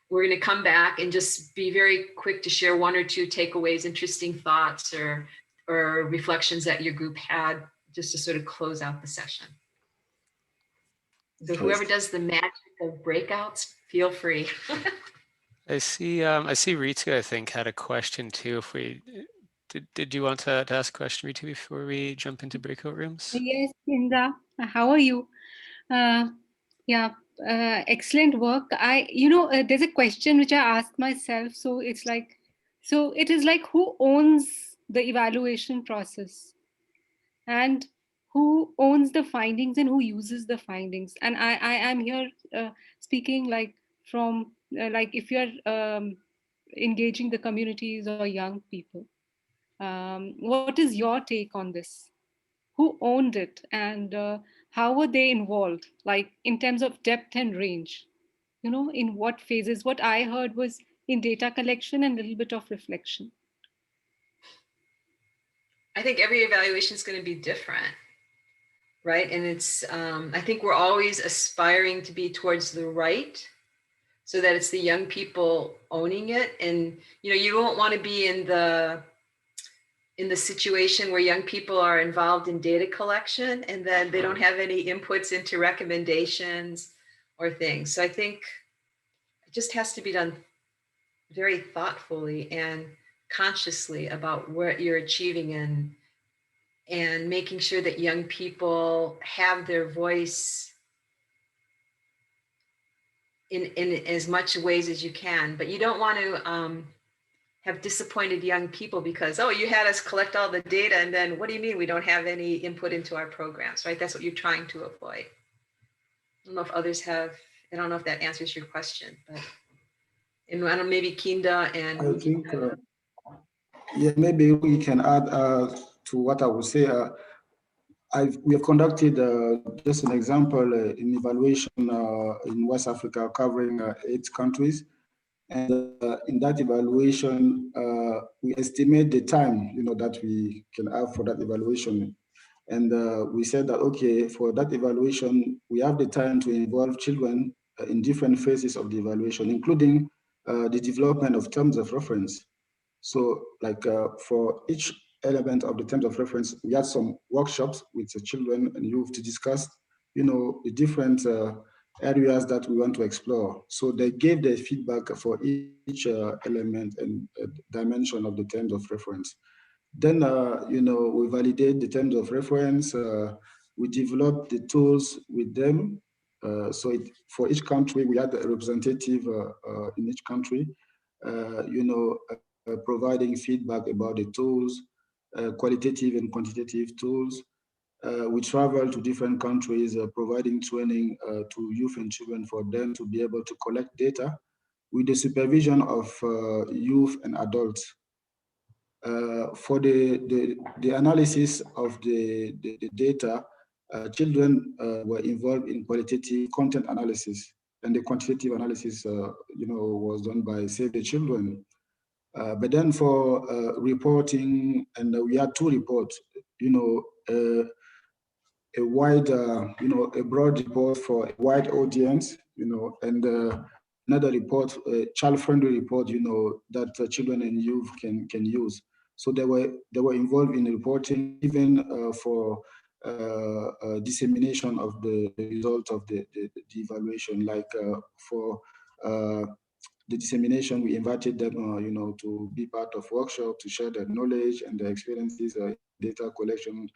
we're going to come back and just be very quick to share 1 or 2 takeaways, interesting thoughts or reflections that your group had, just to sort of close out the session. So whoever does the magic of breakouts, feel free. I see Ritu, I think, had a question too. If we did you want to ask a question, Ritu, before we jump into breakout rooms? Yes, Kinda. How are you? Yeah, excellent work. There's a question which I asked myself. So it is like, who owns the evaluation process, and who owns the findings, and who uses the findings? And I am here speaking like from like if you're engaging the communities or young people. What is your take on this? Who owned it, and how were they involved, like in terms of depth and range? In what phases? What I heard was in data collection and a little bit of reflection. I think every evaluation is going to be different, right? And it's, I think we're always aspiring to be towards the right, so that it's the young people owning it. And, you don't want to be in the situation where young people are involved in data collection and then they don't have any inputs into recommendations or things. So I think it just has to be done very thoughtfully and consciously about what you're achieving and making sure that young people have their voice in as much ways as you can. But you don't want to have disappointed young people because, oh, you had us collect all the data and then what do you mean we don't have any input into our programs, right? That's what you're trying to avoid. I don't know if others have, I don't know if that answers your question, but and I don't know, maybe Kinda and I think, yeah, maybe we can add to what I would say. We have conducted just an example in evaluation in West Africa covering 8 countries. And in that evaluation, we estimate the time, that we can have for that evaluation. And we said that, okay, for that evaluation, we have the time to involve children in different phases of the evaluation, including the development of terms of reference. So like for each element of the terms of reference, we had some workshops with the children and youth to discuss, the different areas that we want to explore. So they gave their feedback for each element and dimension of the terms of reference. Then, we validate the terms of reference. We develop the tools with them. For each country, we had a representative in each country, providing feedback about the tools, qualitative and quantitative tools. We travel to different countries, providing training to youth and children for them to be able to collect data with the supervision of youth and adults. For the analysis of the data, children were involved in qualitative content analysis, and the quantitative analysis, was done by Save the Children. But then for reporting, and we had two reports, a wide, a broad report for a wide audience, and another report, a child-friendly report, that children and youth can use. So they were involved in reporting, even for dissemination of the result of the evaluation. Like for the dissemination, we invited them, to be part of workshop, to share their knowledge and their experiences, data collection.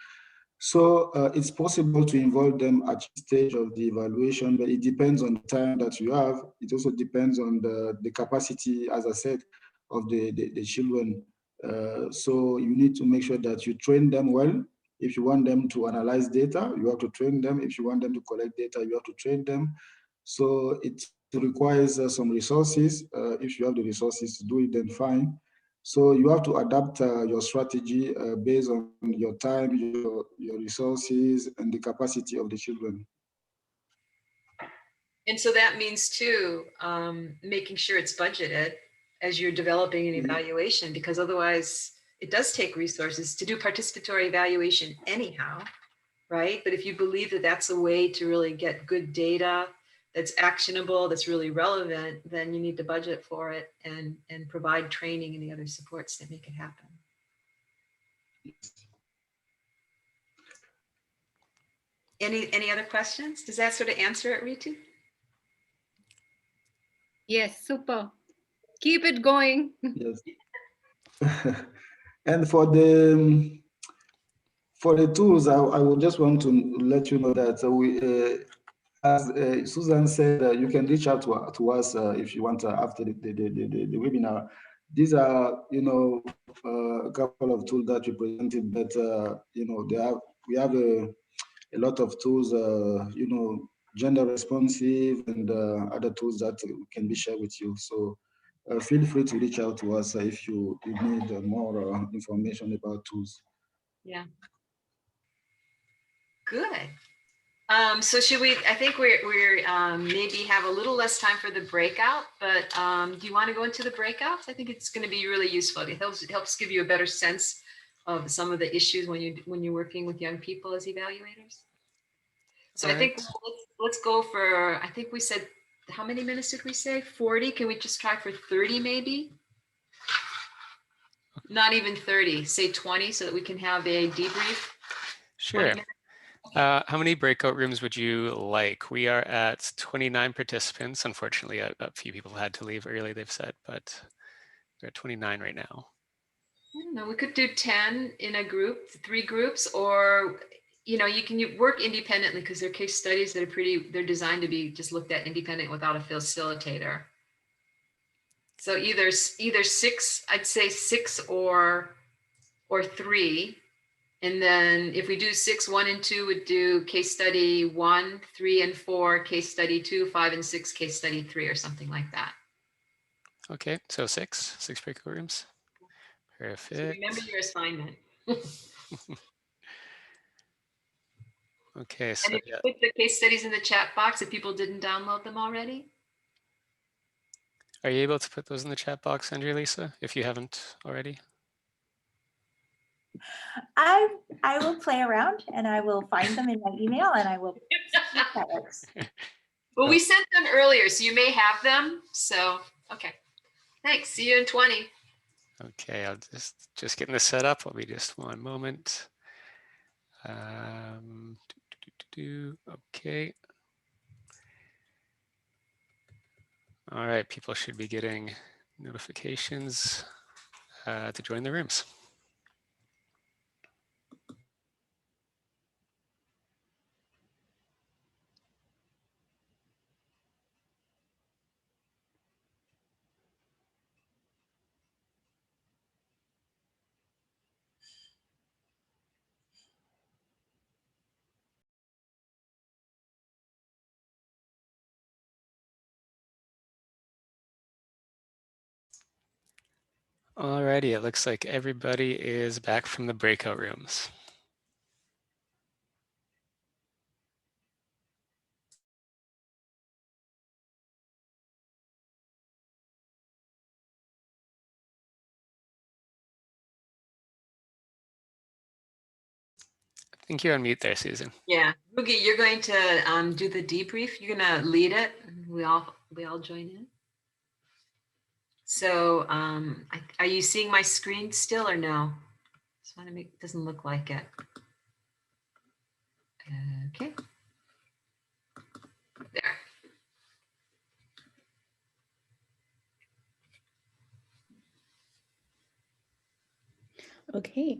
So it's possible to involve them at each stage of the evaluation, but it depends on the time that you have. It also depends on the capacity, as I said, of the children. So you need to make sure that you train them well. If you want them to analyze data, you have to train them. If you want them to collect data, you have to train them. So it requires some resources. If you have the resources to do it, then fine. So you have to adapt your strategy based on your time, your resources, and the capacity of the children. And so that means too, making sure it's budgeted as you're developing an evaluation, because otherwise it does take resources to do participatory evaluation anyhow, right? But if you believe that that's a way to really get good data that's actionable, that's really relevant, then you need to budget for it and provide training and the other supports that make it happen. Any other questions? Does that sort of answer it, Ritu? Yes, super. Keep it going. Yes. And for the tools, I would just want to let you know that we, as Susan said, you can reach out to us if you want after the webinar. These are, a couple of tools that we presented, but we have a lot of tools, gender responsive and other tools that can be shared with you. So feel free to reach out to us if you need more information about tools. Yeah. Good. So should we, I think we're maybe have a little less time for the breakout, but do you want to go into the breakouts? I think it's going to be really useful. It helps give you a better sense of some of the issues when you're working with young people as evaluators. So I think let's go for, I think we said, how many minutes did we say? 40? Can we just try for 30 maybe? Not even 30, say 20 so that we can have a debrief. Sure. How many breakout rooms would you like? We are at 29 participants. Unfortunately, a few people had to leave early, they've said, but we're at 29 right now. I don't know, we could do 10 in a group, 3 groups, or, you can work independently because they're case studies that are they're designed to be just looked at independent without a facilitator. So either 6, I'd say 6 or 3. And then if we do 6, 1 and 2 would do case study 1, 3 and 4, case study 2, 5 and 6, case study 3, or something like that. Okay, so 6 breakout rooms. Perfect. So remember your assignment. Okay, so and if you put the case studies in the chat box, if people didn't download them already. Are you able to put those in the chat box, Andrea Lisa, if you haven't already? I will play around and I will find them in my email and I will see if that works. Well, we sent them earlier, so you may have them. So, okay. Thanks. See you in 20. Okay, I'll just getting this set up. I'll be just one moment. Okay. All right, people should be getting notifications to join the rooms. Alrighty, it looks like everybody is back from the breakout rooms. I think you're on mute there, Susan. Yeah, Rugi, you're going to do the debrief. You're going to lead it. We all join in. So are you seeing my screen still or no? Just want to make, doesn't look like it. Okay. There. Okay,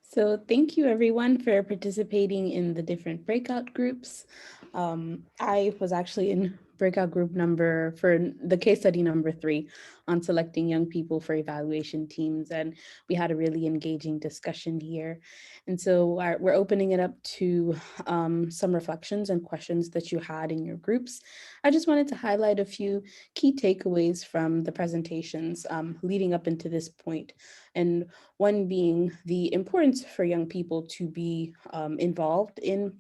so thank you everyone for participating in the different breakout groups. I was actually in breakout group for the case study number 3 on selecting young people for evaluation teams, and we had a really engaging discussion here. And so we're opening it up to some reflections and questions that you had in your groups. I just wanted to highlight a few key takeaways from the presentations leading up into this point. And one being the importance for young people to be involved in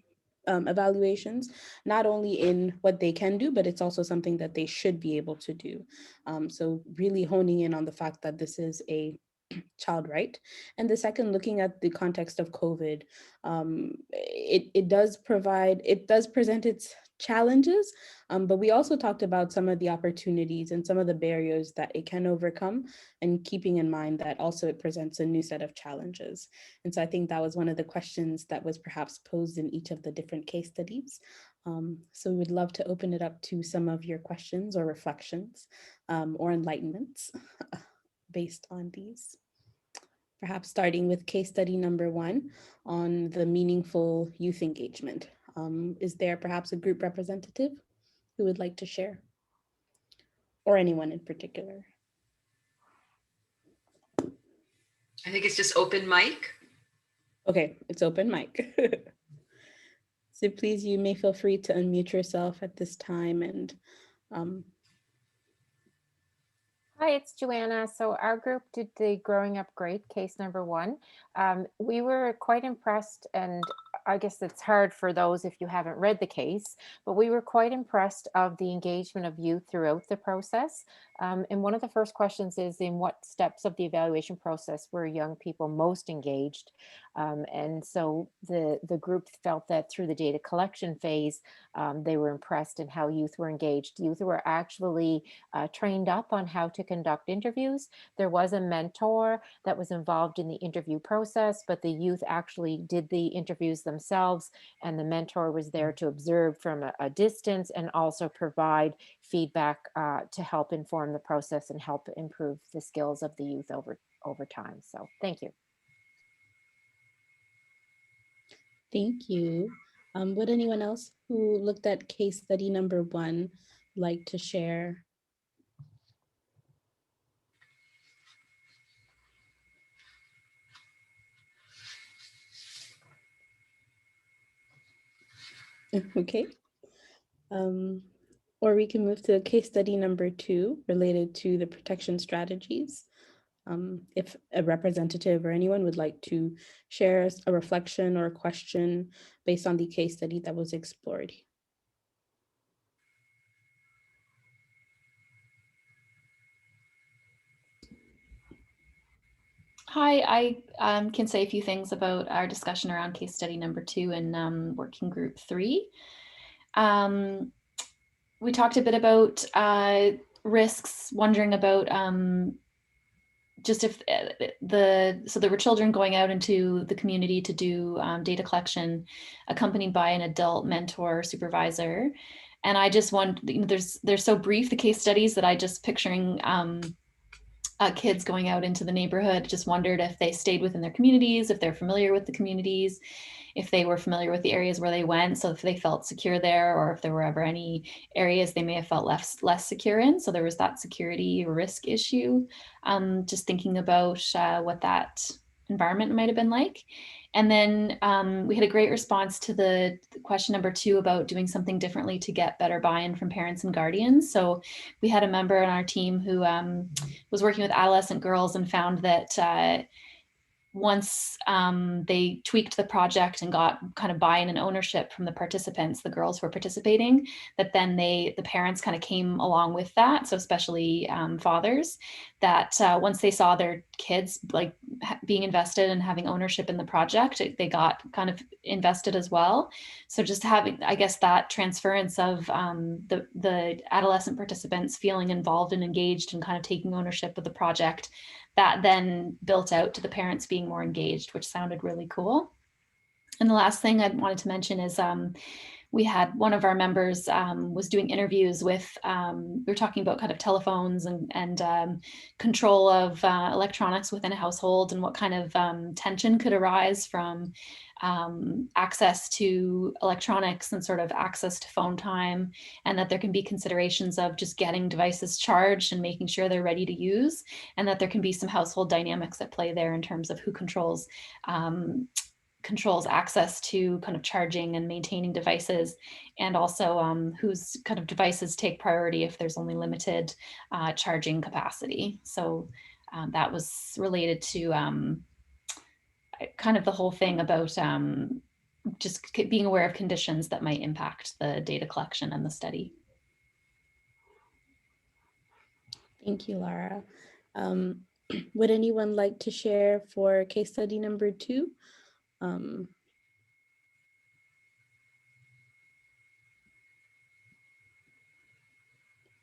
evaluations, not only in what they can do, but it's also something that they should be able to do. So really honing in on the fact that this is a child right. And the second, looking at the context of COVID, it does present its challenges, but we also talked about some of the opportunities and some of the barriers that it can overcome, and keeping in mind that also it presents a new set of challenges. And so I think that was one of the questions that was perhaps posed in each of the different case studies. So we would love to open it up to some of your questions or reflections or enlightenments based on these. Perhaps starting with case study number 1 on the meaningful youth engagement. Is there perhaps a group representative who would like to share? Or anyone in particular? I think it's just open mic. Okay, it's open mic. So please, you may feel free to unmute yourself at this time and Hi, it's Joanna. So our group did the Growing Up Great case number 1. We were quite impressed, and I guess it's hard for those if you haven't read the case, but we were quite impressed of the engagement of youth throughout the process. And one of the first questions is, in what steps of the evaluation process were young people most engaged? And so the group felt that through the data collection phase, they were impressed in how youth were engaged. Youth were actually trained up on how to conduct interviews. There was a mentor that was involved in the interview process, but the youth actually did the interviews themselves, and the mentor was there to observe from a distance and also provide feedback to help inform the process and help improve the skills of the youth over time. So thank you. thank you. Would anyone else who looked at case study number 1 like to share? Okay. Or we can move to case study number 2 related to the protection strategies. If a representative or anyone would like to share a reflection or a question based on the case study that was explored. Hi, I can say a few things about our discussion around case study number 2 and working group 3. We talked a bit about risks, wondering about just if so there were children going out into the community to do data collection, accompanied by an adult mentor or supervisor. And I just want, they're so brief, the case studies, that I just picturing kids going out into the neighborhood, just wondered if they stayed within their communities, if they're familiar with the communities, if they were familiar with the areas where they went, so if they felt secure there, or if there were ever any areas they may have felt less secure in. So there was that security risk issue. Just thinking about what that environment might have been like. And then we had a great response to the question number 2 about doing something differently to get better buy-in from parents and guardians. So we had a member on our team who was working with adolescent girls and found that once they tweaked the project and got kind of buy-in and ownership from the participants, the girls who were participating, that then the parents kind of came along with that. So especially fathers, that once they saw their kids like being invested and having ownership in the project, they got kind of invested as well. So just having, I guess, that transference of the adolescent participants feeling involved and engaged and kind of taking ownership of the project, that then built out to the parents being more engaged, which sounded really cool. And the last thing I wanted to mention is we had one of our members was doing interviews with, we were talking about kind of telephones and control of electronics within a household and what kind of tension could arise from access to electronics and sort of access to phone time, and that there can be considerations of just getting devices charged and making sure they're ready to use, and that there can be some household dynamics at play there in terms of who controls access to kind of charging and maintaining devices, and also whose kind of devices take priority if there's only limited charging capacity. So that was related to kind of the whole thing about just being aware of conditions that might impact the data collection and the study. Thank you, Lara. Would anyone like to share for case study number 2?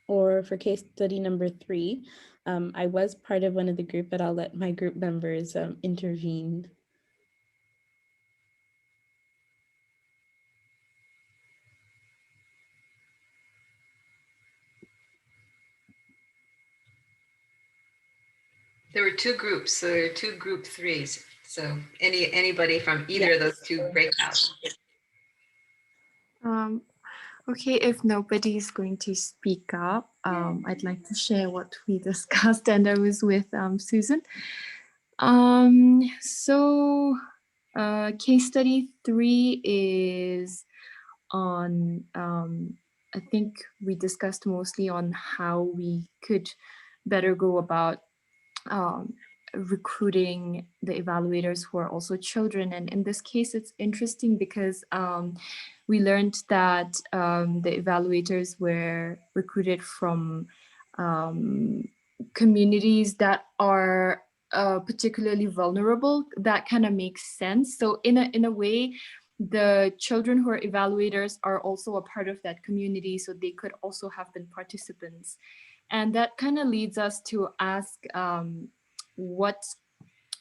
Or for case study number 3, I was part of one of the group, but I'll let my group members intervene. There were 2 groups, so there are 2 group 3s. So anybody from either of those 2 breakouts. Okay, if nobody's going to speak up, I'd like to share what we discussed, and I was with Susan. Case study 3 is on, I think we discussed mostly on how we could better go about recruiting the evaluators who are also children. And in this case, it's interesting because we learned that the evaluators were recruited from communities that are particularly vulnerable. That kind of makes sense. So in a way, the children who are evaluators are also a part of that community, so they could also have been participants. And that kind of leads us to ask what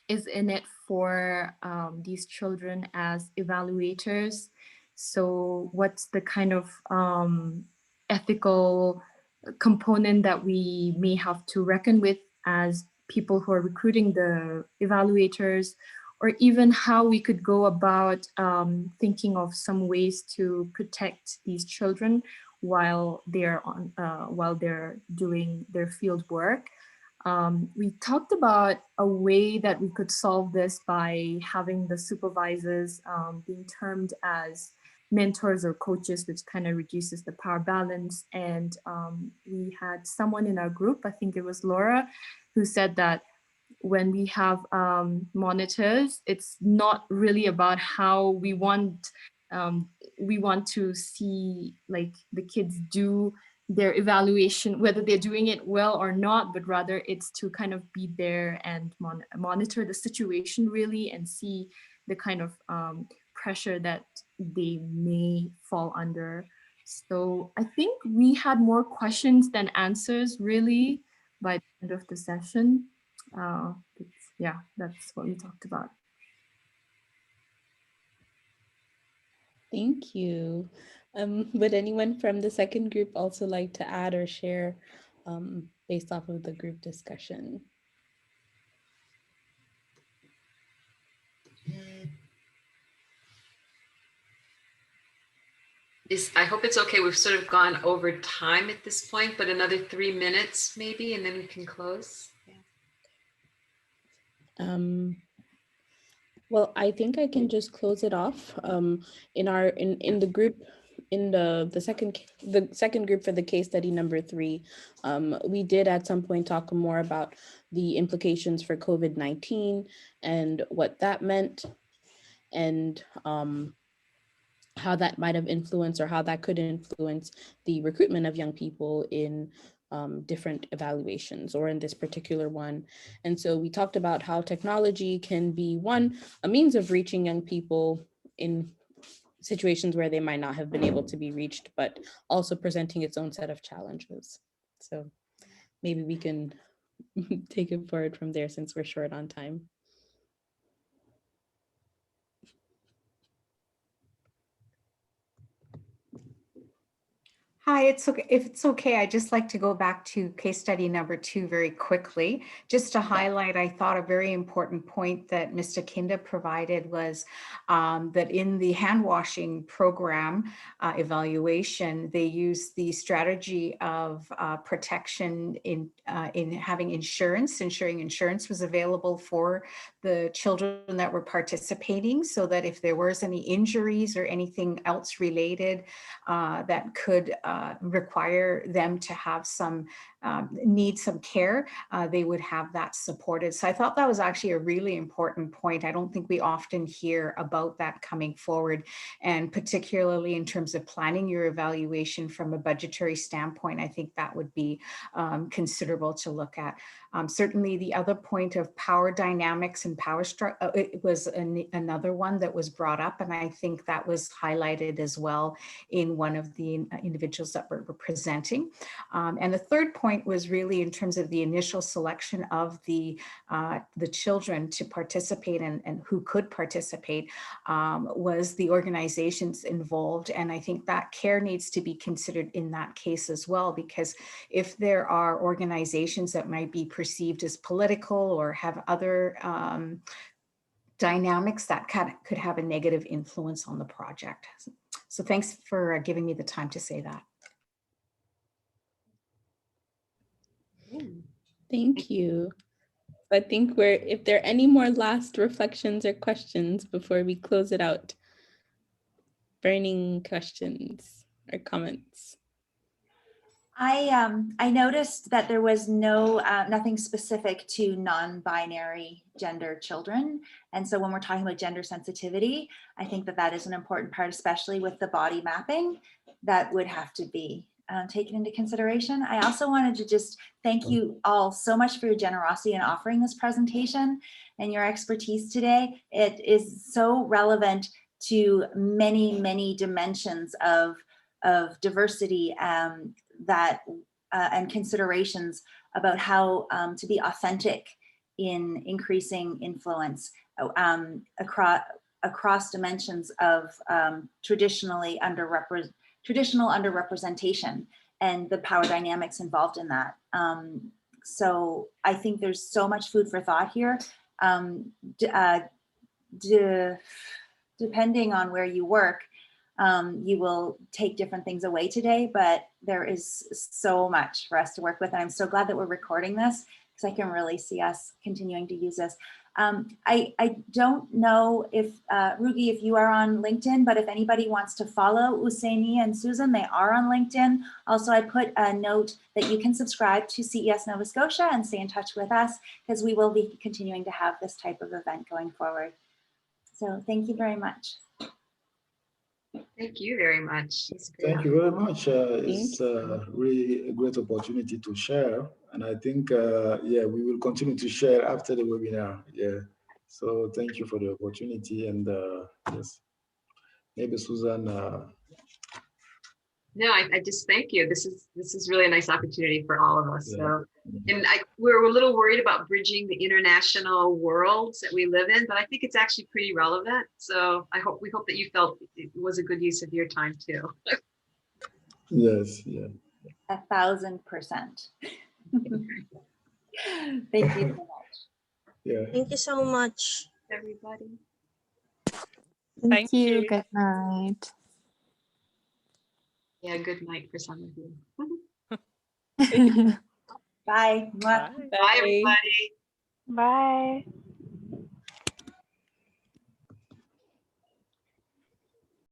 is in it for these children as evaluators. So what's the kind of ethical component that we may have to reckon with as people who are recruiting the evaluators, or even how we could go about thinking of some ways to protect these children while they're doing their field work. We talked about a way that we could solve this by having the supervisors being termed as mentors or coaches, which kind of reduces the power balance. And we had someone in our group, I think it was Laura, who said that when we have monitors, it's not really about how we want to see like the kids do their evaluation, whether they're doing it well or not, but rather it's to kind of be there and monitor the situation really and see the kind of pressure that they may fall under. So I think we had more questions than answers really by the end of the session. Yeah, that's what we talked about. Thank you. Would anyone from the second group also like to add or share based off of the group discussion? I hope it's okay. We've sort of gone over time at this point, but another 3 minutes maybe, and then we can close. Yeah. Well, I think I can just close it off. In the group, in the second group for the case study number 3, we did at some point talk more about the implications for COVID-19 and what that meant, and how that might have influenced, or how that could influence the recruitment of young people in different evaluations, or in this particular one. And so we talked about how technology can be a means of reaching young people in situations where they might not have been able to be reached, but also presenting its own set of challenges. So maybe we can take it forward from there, since we're short on time. Hi, it's okay. If it's okay, I'd just like to go back to case study number 2 very quickly, just to highlight, I thought a very important point that Mr. Kinda provided was that in the hand washing program evaluation, they use the strategy of protection in having insurance, ensuring insurance was available for the children that were participating, so that if there was any injuries or anything else related that could require them to have need some care, they would have that supported. So I thought that was actually a really important point. I don't think we often hear about that coming forward, and particularly in terms of planning your evaluation from a budgetary standpoint, I think that would be considerable to look at. Certainly the other point of power dynamics and power structure, it was another one that was brought up, and I think that was highlighted as well in one of the individuals that were presenting. And the third point was really in terms of the initial selection of the children to participate, and who could participate, was the organizations involved. And I think that care needs to be considered in that case as well, because if there are organizations that might be perceived as political or have other dynamics, that could have a negative influence on the project. So thanks for giving me the time to say that. Thank you. I think if there are any more last reflections or questions before we close it out. Burning questions or comments. I noticed that there was nothing specific to non-binary gender children. And so when we're talking about gender sensitivity, I think that is an important part, especially with the body mapping, that would have to be taken into consideration. I also wanted to just thank you all so much for your generosity in offering this presentation and your expertise today. It is so relevant to many, many dimensions of diversity and considerations about how to be authentic in increasing influence across dimensions of traditional underrepresentation and the power dynamics involved in that. So I think there's so much food for thought here. Depending on where you work, you will take different things away today, but there is so much for us to work with. And I'm so glad that we're recording this, because I can really see us continuing to use this. I don't know if, Rugi, if you are on LinkedIn, but if anybody wants to follow Ousséni and Susan, they are on LinkedIn. Also, I put a note that you can subscribe to CES Nova Scotia and stay in touch with us, because we will be continuing to have this type of event going forward. So thank you very much. Thank you very much. Thank you very much. It's really a great opportunity to share. And I think, yeah, we will continue to share after the webinar. Yeah. So thank you for the opportunity. And yes, maybe Susan. No, I just thank you. This is really a nice opportunity for all of us. Yeah. So, and we're a little worried about bridging the international worlds that we live in, but I think it's actually pretty relevant. So we hope that you felt it was a good use of your time too. Yes, yeah. 1000%. Thank you so much. Yeah. Thank you so much, everybody. Thank you. Good night. Yeah, good night for some of you. Bye. Bye, everybody. Bye.